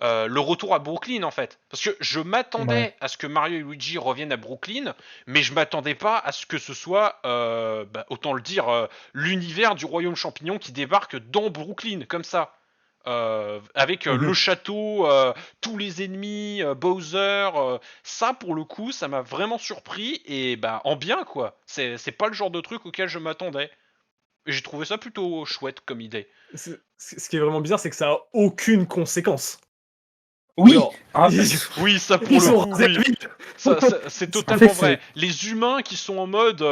[SPEAKER 1] le retour à Brooklyn en fait. Parce que je
[SPEAKER 2] Ouais.
[SPEAKER 1] m'attendais à ce que Mario et Luigi reviennent à Brooklyn, mais je m'attendais pas à ce que ce soit, autant le dire, l'univers du Royaume Champignon qui débarque dans Brooklyn, comme ça. Avec le
[SPEAKER 2] Mhm.
[SPEAKER 1] château, tous les ennemis, Bowser, ça pour le coup, ça m'a vraiment surpris et en bien quoi. C'est pas le genre de truc auquel je m'attendais. Et j'ai trouvé ça plutôt chouette comme idée.
[SPEAKER 3] Ce qui est vraiment bizarre, c'est que ça a aucune conséquence.
[SPEAKER 2] Oui!
[SPEAKER 3] Genre,
[SPEAKER 1] Oui, ça pour
[SPEAKER 3] ils
[SPEAKER 1] le
[SPEAKER 3] sont
[SPEAKER 1] coup,
[SPEAKER 3] rasés
[SPEAKER 1] oui.
[SPEAKER 3] la ville.
[SPEAKER 1] C'est
[SPEAKER 2] En fait,
[SPEAKER 1] totalement vrai. Les humains qui sont en mode,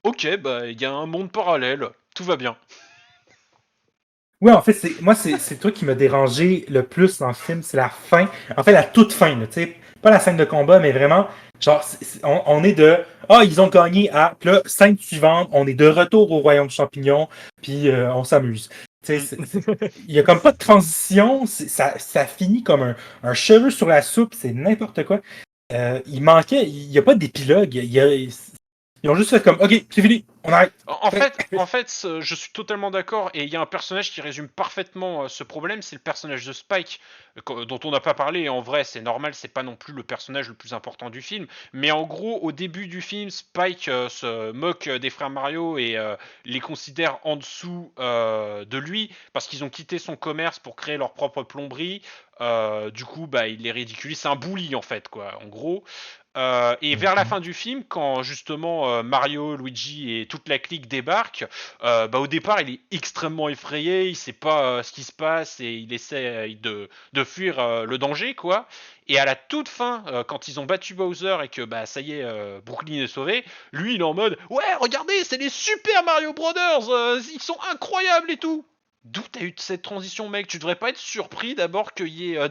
[SPEAKER 1] ok, il y a un monde parallèle, tout va bien.
[SPEAKER 2] oui, en fait, c'est le truc qui m'a dérangé le plus dans le film, c'est la fin. En fait, la toute fin, là, tu sais. Pas la scène de combat, mais vraiment, genre, on est de ah, ils ont gagné à. Puis là, scène suivante, on est de retour au Royaume Champignon, puis on s'amuse. Tu sais,
[SPEAKER 1] Mm.
[SPEAKER 2] il y a comme pas de transition, ça finit comme un cheveu sur la soupe, c'est n'importe quoi. Il manquait, il y a pas d'épilogue. Ils ont juste fait comme, ok, c'est fini, on arrête.
[SPEAKER 1] En fait, je suis totalement d'accord, et il y a un personnage qui résume parfaitement ce problème, c'est le personnage de Spike, dont on n'a pas parlé, et en vrai c'est normal, c'est pas non plus le personnage le plus important du film, mais en gros, au début du film, Spike se moque des frères Mario et les considère en dessous de lui, parce qu'ils ont quitté son commerce pour créer leur propre plomberie, du coup, bah, il les ridiculise, c'est un bully en fait, quoi, en gros. Et vers la fin du film, quand justement Mario, Luigi et toute la clique débarquent, bah, au départ il est extrêmement effrayé, il sait pas ce qui se passe et il essaie de fuir le danger, quoi. Et à la toute fin, quand ils ont battu Bowser et que bah ça y est, Brooklyn est sauvé, lui il est en mode ouais, regardez, c'est les Super Mario Brothers, ils sont incroyables et tout. D'où t'as eu cette transition, mec? Tu devrais pas être surpris d'abord qu'il y ait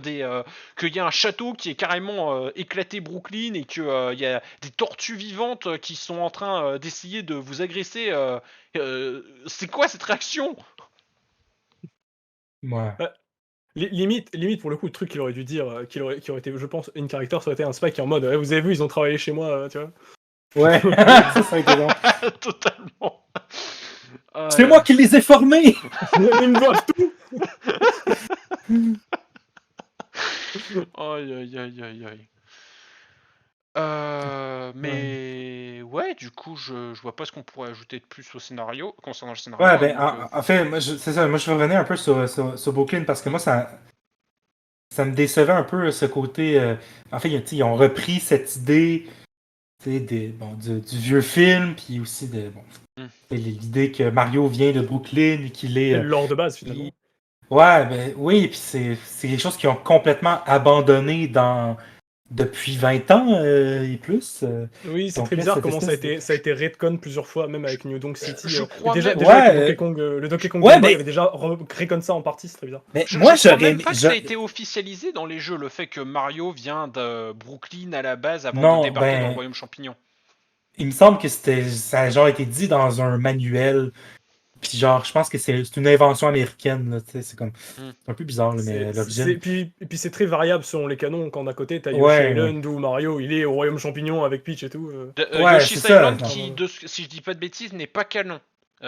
[SPEAKER 1] qu'il y a un château qui est carrément éclaté Brooklyn et qu'il y a des tortues vivantes qui sont en train d'essayer de vous agresser. C'est quoi cette réaction?
[SPEAKER 2] Ouais.
[SPEAKER 3] Bah, limite pour le coup, le truc qu'il aurait dû dire, qui aurait été, je pense, in character, ça aurait été un Spike qui est en mode, vous avez vu, ils ont travaillé chez moi, tu vois.
[SPEAKER 2] Ouais, ça aurait été long.
[SPEAKER 1] Totalement.
[SPEAKER 2] C'est moi qui les ai formés!
[SPEAKER 3] Ils me doivent tout.
[SPEAKER 1] Aïe aïe aïe aïe aïe. Mais ouais, du coup, je vois pas ce qu'on pourrait ajouter de plus au scénario, concernant le scénario.
[SPEAKER 2] Ouais,
[SPEAKER 1] hein,
[SPEAKER 2] ben,
[SPEAKER 1] donc,
[SPEAKER 2] en fait, c'est ça. Moi, je vais revenir un peu sur Brooklyn parce que moi, ça me décevait un peu ce côté. En fait, ils ont repris cette idée du vieux film, puis aussi l'idée que Mario vient de Brooklyn et qu'il est.
[SPEAKER 3] C'est le lore de base, finalement.
[SPEAKER 2] Ouais, ben oui, puis c'est quelque chose qu'ils ont complètement abandonné depuis 20 ans et plus.
[SPEAKER 3] Oui, c'est
[SPEAKER 2] Donc
[SPEAKER 3] très
[SPEAKER 2] là,
[SPEAKER 3] bizarre
[SPEAKER 2] cette
[SPEAKER 3] comment
[SPEAKER 2] espèce
[SPEAKER 3] ça a été retcon plusieurs fois, même avec New Donk City.
[SPEAKER 1] je crois
[SPEAKER 3] déjà,
[SPEAKER 1] même-
[SPEAKER 3] déjà avec
[SPEAKER 2] Ouais,
[SPEAKER 3] le Donkey Kong
[SPEAKER 2] ouais,
[SPEAKER 3] Game Boy,
[SPEAKER 2] mais-
[SPEAKER 3] il avait déjà retcon ça en partie, c'est très bizarre.
[SPEAKER 2] Mais
[SPEAKER 1] je
[SPEAKER 2] moi,
[SPEAKER 1] crois
[SPEAKER 2] j'aurais.
[SPEAKER 1] même pas que ça a été officialisé dans les jeux, le fait que Mario vient de Brooklyn à la base avant de
[SPEAKER 2] Non,
[SPEAKER 1] débarquer dans le
[SPEAKER 2] ben,
[SPEAKER 1] Royaume Champignon.
[SPEAKER 2] il me semble que ça a genre été dit dans un manuel. Puis genre, je pense que c'est une invention américaine, là, tu sais, c'est comme.
[SPEAKER 1] Hmm.
[SPEAKER 2] C'est un peu bizarre, là, mais l'origine.
[SPEAKER 3] Et puis c'est très variable selon les canons, quand d'un côté t'as Yoshi
[SPEAKER 2] Ouais,
[SPEAKER 3] Island où Mario il est au Royaume Champignon avec Peach et tout.
[SPEAKER 2] ouais,
[SPEAKER 1] Yoshi's
[SPEAKER 2] c'est ça.
[SPEAKER 1] Island,
[SPEAKER 2] Non.
[SPEAKER 1] qui, si je dis pas de bêtises, n'est pas canon.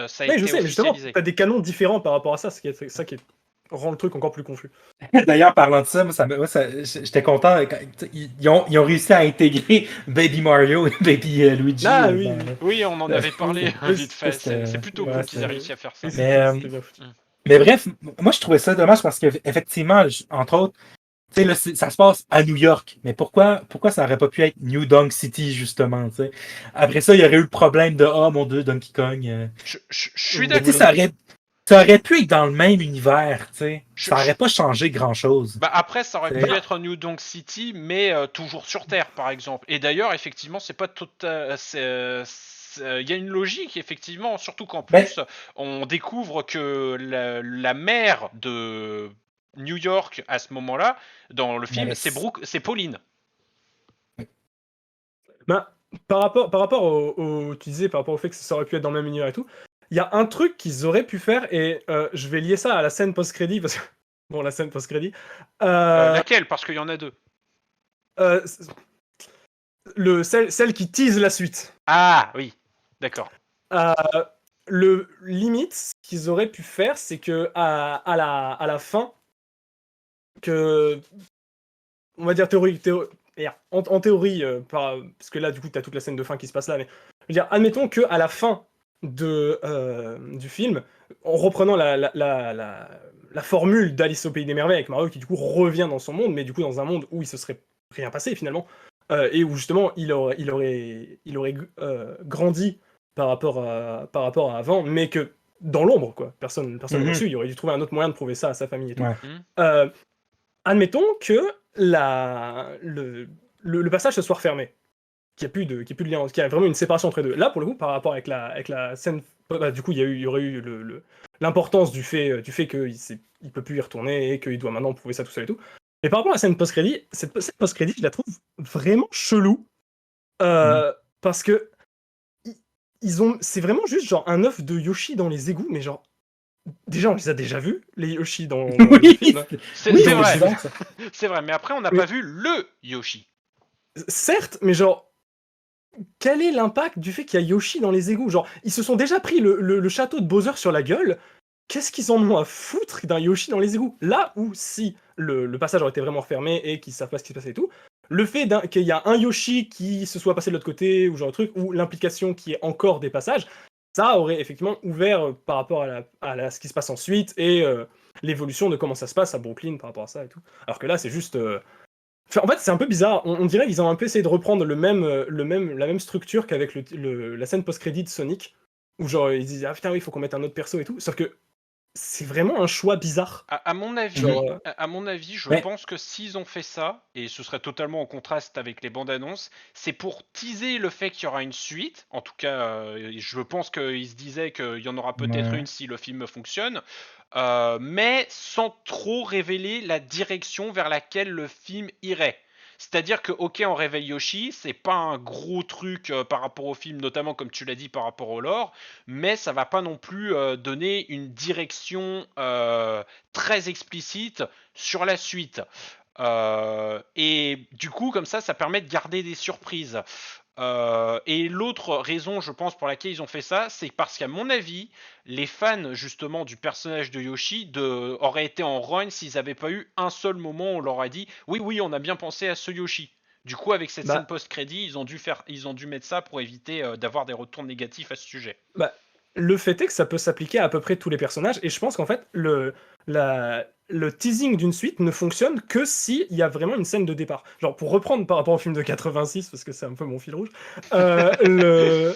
[SPEAKER 1] Ça a
[SPEAKER 3] Oui, je
[SPEAKER 1] été
[SPEAKER 3] sais, mais justement,
[SPEAKER 1] officialisé.
[SPEAKER 3] t'as des canons différents par rapport à ça, ça qui rend le truc encore plus confus.
[SPEAKER 2] D'ailleurs, parlant de ça, j'étais content. Ils ont réussi à intégrer Baby Mario et Baby Luigi.
[SPEAKER 3] Ah oui,
[SPEAKER 1] Oui, on en avait parlé vite fait. C'est plutôt cool qu'ils aient
[SPEAKER 2] c'était-
[SPEAKER 1] réussi à faire ça.
[SPEAKER 2] Mais, mais bref, moi je trouvais ça dommage parce qu'effectivement, entre autres, tu sais, là, ça se passe à New York. Mais pourquoi ça aurait pas pu être New Donk City, justement, tu sais? Après ça, il y aurait eu le problème de oh mon dieu, Donkey Kong.
[SPEAKER 1] Je suis
[SPEAKER 2] Mais tu sais,
[SPEAKER 1] d'accord.
[SPEAKER 2] ça aurait pu être dans le même univers, tu sais. Ça aurait pas changé grand-chose.
[SPEAKER 1] Bah après, ça aurait
[SPEAKER 2] C'est-
[SPEAKER 1] pu être New Donk City, mais toujours sur Terre, par exemple. Et d'ailleurs, effectivement, c'est pas tout. Il y a une logique, effectivement, surtout qu'en
[SPEAKER 2] Ben-
[SPEAKER 1] plus, on découvre que la mère de New York à ce moment-là, dans le film,
[SPEAKER 2] Mais-
[SPEAKER 1] c'est Pauline.
[SPEAKER 3] Ben, par rapport tu disais, par rapport au fait que ça aurait pu être dans le même univers et tout, il y a un truc qu'ils auraient pu faire, et je vais lier ça à la scène post-crédit, parce que. Bon, la scène post-crédit.
[SPEAKER 1] Laquelle? Parce qu'il y en a deux.
[SPEAKER 3] Celle qui tease la suite.
[SPEAKER 1] Ah, oui. D'accord.
[SPEAKER 3] Le limite, ce qu'ils auraient pu faire, c'est que à la fin, que on va dire en théorie, parce que là du coup t'as toute la scène de fin qui se passe là, mais je veux dire, admettons que à la fin du film, en reprenant la formule d'Alice au Pays des Merveilles avec Mario qui du coup revient dans son monde, mais du coup dans un monde où il se serait rien passé finalement, et où justement il aurait grandi par rapport à avant, mais que dans l'ombre, quoi. Personne n'aurait su. Il aurait dû trouver un autre moyen de prouver ça à sa famille et tout.
[SPEAKER 2] Ouais.
[SPEAKER 3] Admettons que le passage se soit refermé, qu'il n'y ait plus de lien, qu'il y a vraiment une séparation entre les deux. Là, pour le coup, par rapport avec la scène, du coup, il y aurait eu l'importance du fait qu'il ne peut plus y retourner et qu'il doit maintenant prouver ça tout seul et tout. Mais par rapport à la scène post-crédit, cette scène post-crédit, je la trouve vraiment chelou. Parce que c'est vraiment juste genre un œuf de Yoshi dans les égouts, mais genre déjà on les a déjà vus, les Yoshi dans
[SPEAKER 2] Oui,
[SPEAKER 3] le film.
[SPEAKER 1] C'est
[SPEAKER 2] c'est
[SPEAKER 1] vrai.
[SPEAKER 2] bizarre, ça.
[SPEAKER 1] C'est vrai, mais après, on n'a pas vu le Yoshi.
[SPEAKER 3] Certes, mais genre quel est l'impact du fait qu'il y a Yoshi dans les égouts? Genre, ils se sont déjà pris le château de Bowser sur la gueule. Qu'est-ce qu'ils en ont à foutre d'un Yoshi dans les égouts? Là où, si le passage aurait été vraiment refermé et qu'ils savent pas ce qui se passait et tout, le fait qu'il y a un Yoshi qui se soit passé de l'autre côté, ou genre un truc, ou l'implication qui est encore des passages, ça aurait effectivement ouvert par rapport à ce qui se passe ensuite et l'évolution de comment ça se passe à Brooklyn par rapport à ça et tout. Alors que là, c'est juste. En fait, c'est un peu bizarre. On dirait qu'ils ont un peu essayé de reprendre la même structure qu'avec la scène post-crédit de Sonic, où genre ils disent ah putain oui, il faut qu'on mette un autre perso et tout. Sauf que c'est vraiment un choix bizarre.
[SPEAKER 1] À mon avis,
[SPEAKER 3] Genre,
[SPEAKER 1] à mon avis, je
[SPEAKER 2] Ouais.
[SPEAKER 1] pense que s'ils ont fait ça, et ce serait totalement en contraste avec les bandes annonces, c'est pour teaser le fait qu'il y aura une suite. En tout cas, je pense qu'ils se disaient qu'il y en aura peut-être
[SPEAKER 2] Ouais.
[SPEAKER 1] une si le film fonctionne, mais sans trop révéler la direction vers laquelle le film irait. C'est-à-dire que, ok, on révèle Yoshi, c'est pas un gros truc par rapport au film, notamment comme tu l'as dit par rapport au lore, mais ça va pas non plus donner une direction très explicite sur la suite. Et du coup, comme ça permet de garder des surprises. Et l'autre raison, je pense, pour laquelle ils ont fait ça, c'est parce qu'à mon avis, les fans justement du personnage de Yoshi auraient été en rogne s'ils n'avaient pas eu un seul moment où on leur a dit oui, oui, on a bien pensé à ce Yoshi. Du coup, avec cette scène
[SPEAKER 3] bah,
[SPEAKER 1] post-crédit, ils ont dû mettre ça pour éviter d'avoir des retours négatifs à ce sujet.
[SPEAKER 3] bah, le fait est que ça peut s'appliquer à peu près tous les personnages, et je pense qu'en fait, le teasing d'une suite ne fonctionne que s'il y a vraiment une scène de départ. Genre, pour reprendre par rapport au film de 86, parce que c'est un peu mon fil rouge, euh,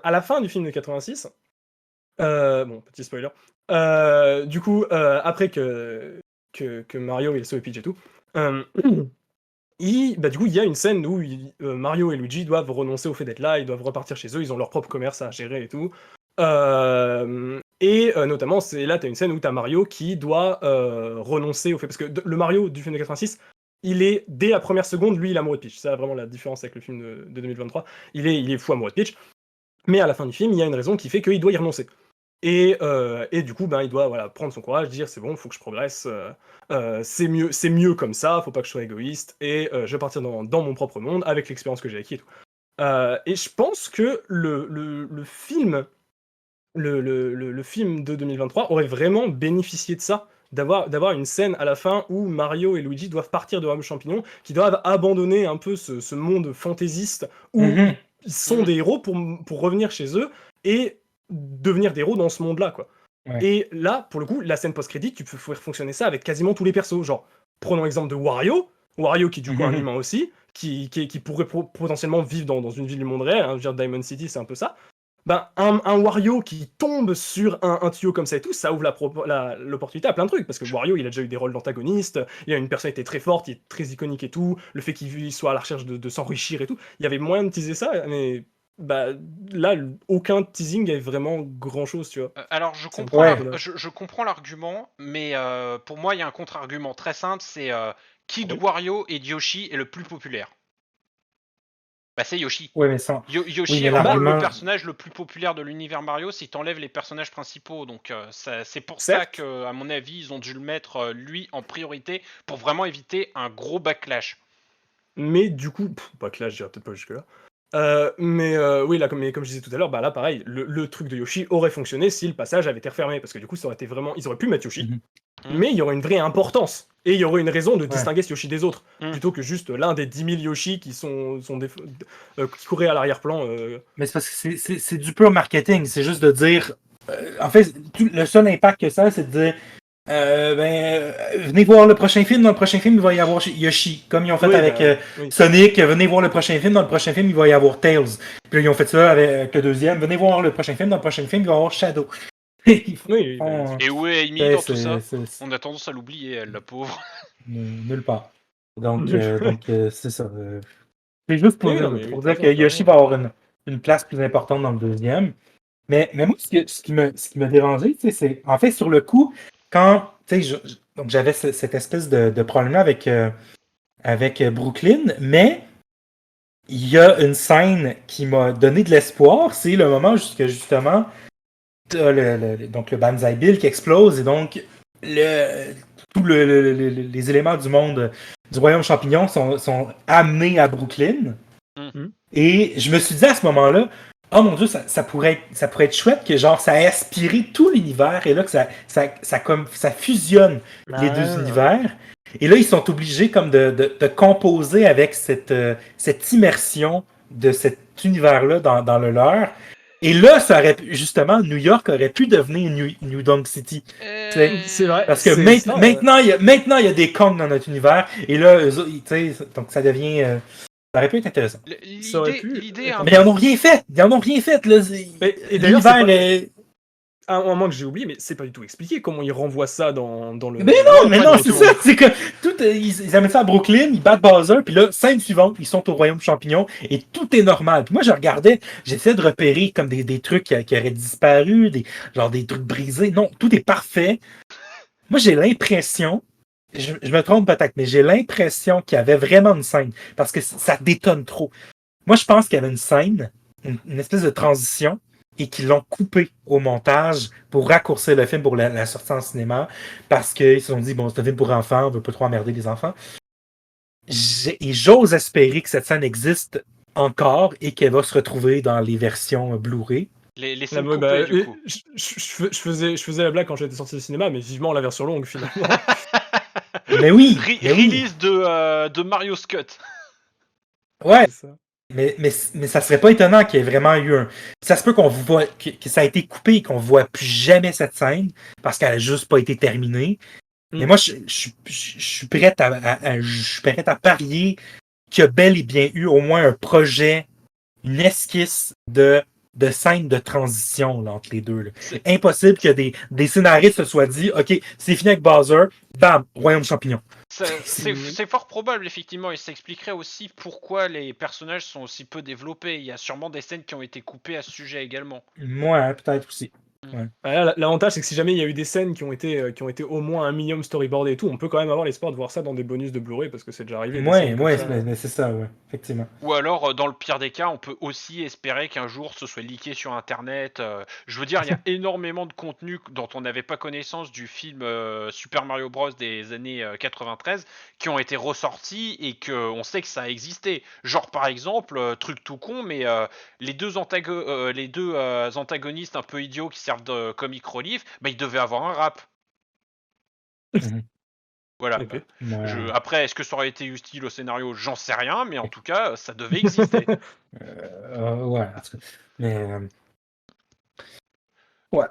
[SPEAKER 3] à la fin du film de 86, bon, petit spoiler, du coup, après que Mario il sauve Peach et tout, du coup, il y a une scène où Mario et Luigi doivent renoncer au fait d'être là, ils doivent repartir chez eux, ils ont leur propre commerce à gérer et tout. Notamment, c'est là, tu as une scène où tu as Mario qui doit renoncer au fait. Parce que le Mario du film de 86, il est, dès la première seconde, lui, il est amoureux de Peach. C'est vraiment la différence avec le film de 2023. Il est fou amoureux de Peach. Mais à la fin du film, il y a une raison qui fait qu'il doit y renoncer. Et du coup, il doit prendre son courage, dire c'est bon, il faut que je progresse, c'est mieux comme ça, faut pas que je sois égoïste, et je vais partir dans mon propre monde avec l'expérience que j'ai acquis et tout. Et je pense que le film de 2023 aurait vraiment bénéficié de ça, d'avoir une scène à la fin où Mario et Luigi doivent partir de Homme Champignon, qui doivent abandonner un peu ce monde fantaisiste où ils sont des héros pour revenir chez eux et devenir des héros dans ce monde-là, quoi.
[SPEAKER 2] Ouais.
[SPEAKER 3] Et là, pour le coup, la scène post-crédit, tu peux faire fonctionner ça avec quasiment tous les persos. Genre, prenons l'exemple de Wario qui est du coup un humain aussi, qui pourrait potentiellement vivre dans une ville du monde réel, hein. Je veux dire, Diamond City, c'est un peu ça. Un Wario qui tombe sur un tuyau comme ça et tout, ça ouvre l'opportunité à plein de trucs, parce que Wario, il a déjà eu des rôles d'antagoniste, il a une personnalité très forte, il est très iconique et tout, le fait qu'il soit à la recherche de s'enrichir et tout, il y avait moyen de teaser ça, mais là, aucun teasing avait vraiment grand-chose, tu vois.
[SPEAKER 1] Alors
[SPEAKER 3] C'est un peu dommage.
[SPEAKER 1] je comprends l'argument, mais pour moi il y a un contre-argument très simple, c'est qui de
[SPEAKER 3] Oui.
[SPEAKER 1] Wario et de Yoshi est le plus populaire? Bah c'est Yoshi.
[SPEAKER 2] Ouais, mais ça.
[SPEAKER 1] Yoshi
[SPEAKER 2] Oui, mais
[SPEAKER 1] est vraiment le
[SPEAKER 2] l'argument.
[SPEAKER 1] personnage le plus populaire de l'univers Mario si t'enlèves les personnages principaux. Donc c'est pour ça
[SPEAKER 3] Certes,
[SPEAKER 1] que, à mon avis, ils ont dû le mettre lui en priorité pour vraiment éviter un gros backlash.
[SPEAKER 3] mais du coup, backlash, j'irai peut-être pas jusque-là. Oui, là, comme je disais tout à l'heure, là, pareil, le truc de Yoshi aurait fonctionné si le passage avait été refermé, parce que du coup, ça aurait été vraiment. Ils auraient pu mettre Yoshi, mais il y aurait une vraie importance, et il y aurait une raison de distinguer ce Yoshi des autres, plutôt que juste l'un des 10 000 Yoshi qui qui couraient à l'arrière-plan.
[SPEAKER 2] Mais c'est parce que c'est du pur marketing. C'est juste de dire. En fait, le seul impact que ça, c'est de dire. Venez voir le prochain film. Dans le prochain film, il va y avoir Yoshi. Comme ils ont fait
[SPEAKER 3] Oui,
[SPEAKER 2] avec
[SPEAKER 3] oui.
[SPEAKER 2] Sonic. Venez voir le prochain film. Dans le prochain film, il va y avoir Tails. Puis là, ils ont fait ça avec le deuxième. Venez voir le prochain film. Dans le prochain film, il va y avoir Shadow.
[SPEAKER 3] Oui,
[SPEAKER 1] Et où est Amy dans tout ça? On a tendance à l'oublier, elle, la pauvre.
[SPEAKER 2] Nulle part. Donc, c'est ça. C'est juste pour dire
[SPEAKER 3] t'as
[SPEAKER 2] que
[SPEAKER 3] raison,
[SPEAKER 2] Yoshi va avoir une place plus importante dans le deuxième. Mais moi, ce qui m'a dérangé, c'est en fait sur le coup, quand donc j'avais cette espèce de problème avec Brooklyn, mais il y a une scène qui m'a donné de l'espoir, c'est le moment où justement t'as donc le Banzai Bill qui explose et donc tous les éléments du monde du royaume champignon sont amenés à Brooklyn. Et je me suis dit à ce moment-là, oh mon Dieu, ça pourrait être chouette que genre ça ait aspiré tout l'univers et là que ça fusionne les deux univers. Et là, ils sont obligés comme de composer avec cette immersion de cet univers-là dans le leur. Et là, ça aurait justement, New York aurait pu devenir New Donk City.
[SPEAKER 3] C'est vrai.
[SPEAKER 2] Parce que maintenant, il y a des Kong dans notre univers. Et là, donc ça devient. Ça aurait pu être intéressant.
[SPEAKER 1] L'idée
[SPEAKER 2] Mais ils en ont rien fait. Ils en ont rien fait. Là.
[SPEAKER 3] Et d'ailleurs,
[SPEAKER 2] l'univers est.
[SPEAKER 3] Un moment que j'ai oublié, mais c'est pas du tout expliqué comment ils renvoient ça dans le.
[SPEAKER 2] Mais non, c'est ça. C'est que ils amènent ça à Brooklyn, ils battent Bowser, puis là, scène suivante, ils sont au Royaume Champignon et tout est normal. Puis moi, je regardais, j'essayais de repérer comme des trucs qui auraient disparu, genre des trucs brisés. Non, tout est parfait. Moi, j'ai l'impression, je me trompe peut-être, mais j'ai l'impression qu'il y avait vraiment une scène parce que ça détonne trop. Moi, je pense qu'il y avait une scène, une espèce de transition, et qu'ils l'ont coupé au montage pour raccourcir le film pour la sortie en cinéma, parce qu'ils se sont dit, bon, c'est un film pour enfants, on veut pas trop emmerder les enfants. Et j'ose espérer que cette scène existe encore et qu'elle va se retrouver dans les versions Blu-ray.
[SPEAKER 1] Les scènes coupées, du coup.
[SPEAKER 3] Je faisais la blague quand j'étais sorti du cinéma, mais vivement la version longue, finalement.
[SPEAKER 2] Mais oui!
[SPEAKER 1] Release de Mario Scott.
[SPEAKER 2] Ouais! Mais ça serait pas étonnant qu'il y ait vraiment eu un. Ça se peut qu'on voit que ça a été coupé et qu'on voit plus jamais cette scène parce qu'elle a juste pas été terminée. Mais moi, je suis prêt à parier qu'il y a bel et bien eu au moins un projet, une esquisse de scène de transition là, entre les deux. Là. C'est impossible que des scénaristes se soient dit OK, c'est fini avec Bowser, bam, Royaume Champignon.
[SPEAKER 1] C'est fort probable, effectivement, et ça expliquerait aussi pourquoi les personnages sont aussi peu développés. Il y a sûrement des scènes qui ont été coupées à ce sujet également.
[SPEAKER 2] Ouais, peut-être aussi. Ouais.
[SPEAKER 3] L'avantage, c'est que si jamais il y a eu des scènes qui ont été au moins un minimum storyboardées et tout, on peut quand même avoir l'espoir de voir ça dans des bonus de Blu-ray parce que c'est déjà arrivé.
[SPEAKER 2] Ouais, mais c'est ça, ouais, effectivement.
[SPEAKER 1] Ou alors, dans le pire des cas, on peut aussi espérer qu'un jour ce soit leaké sur Internet. Je veux dire, il y a énormément de contenu dont on n'avait pas connaissance du film Super Mario Bros des années 93 qui ont été ressortis et qu'on sait que ça a existé. Genre, par exemple, truc tout con, mais les deux antagonistes un peu idiots qui servent de comic relief, bah, ils devaient avoir un rap. Voilà.
[SPEAKER 3] Okay.
[SPEAKER 1] Après, est-ce que ça aurait été utile au scénario? J'en sais rien, mais en tout cas, ça devait exister.
[SPEAKER 2] Ouais, en tout cas. Mais. Ouais.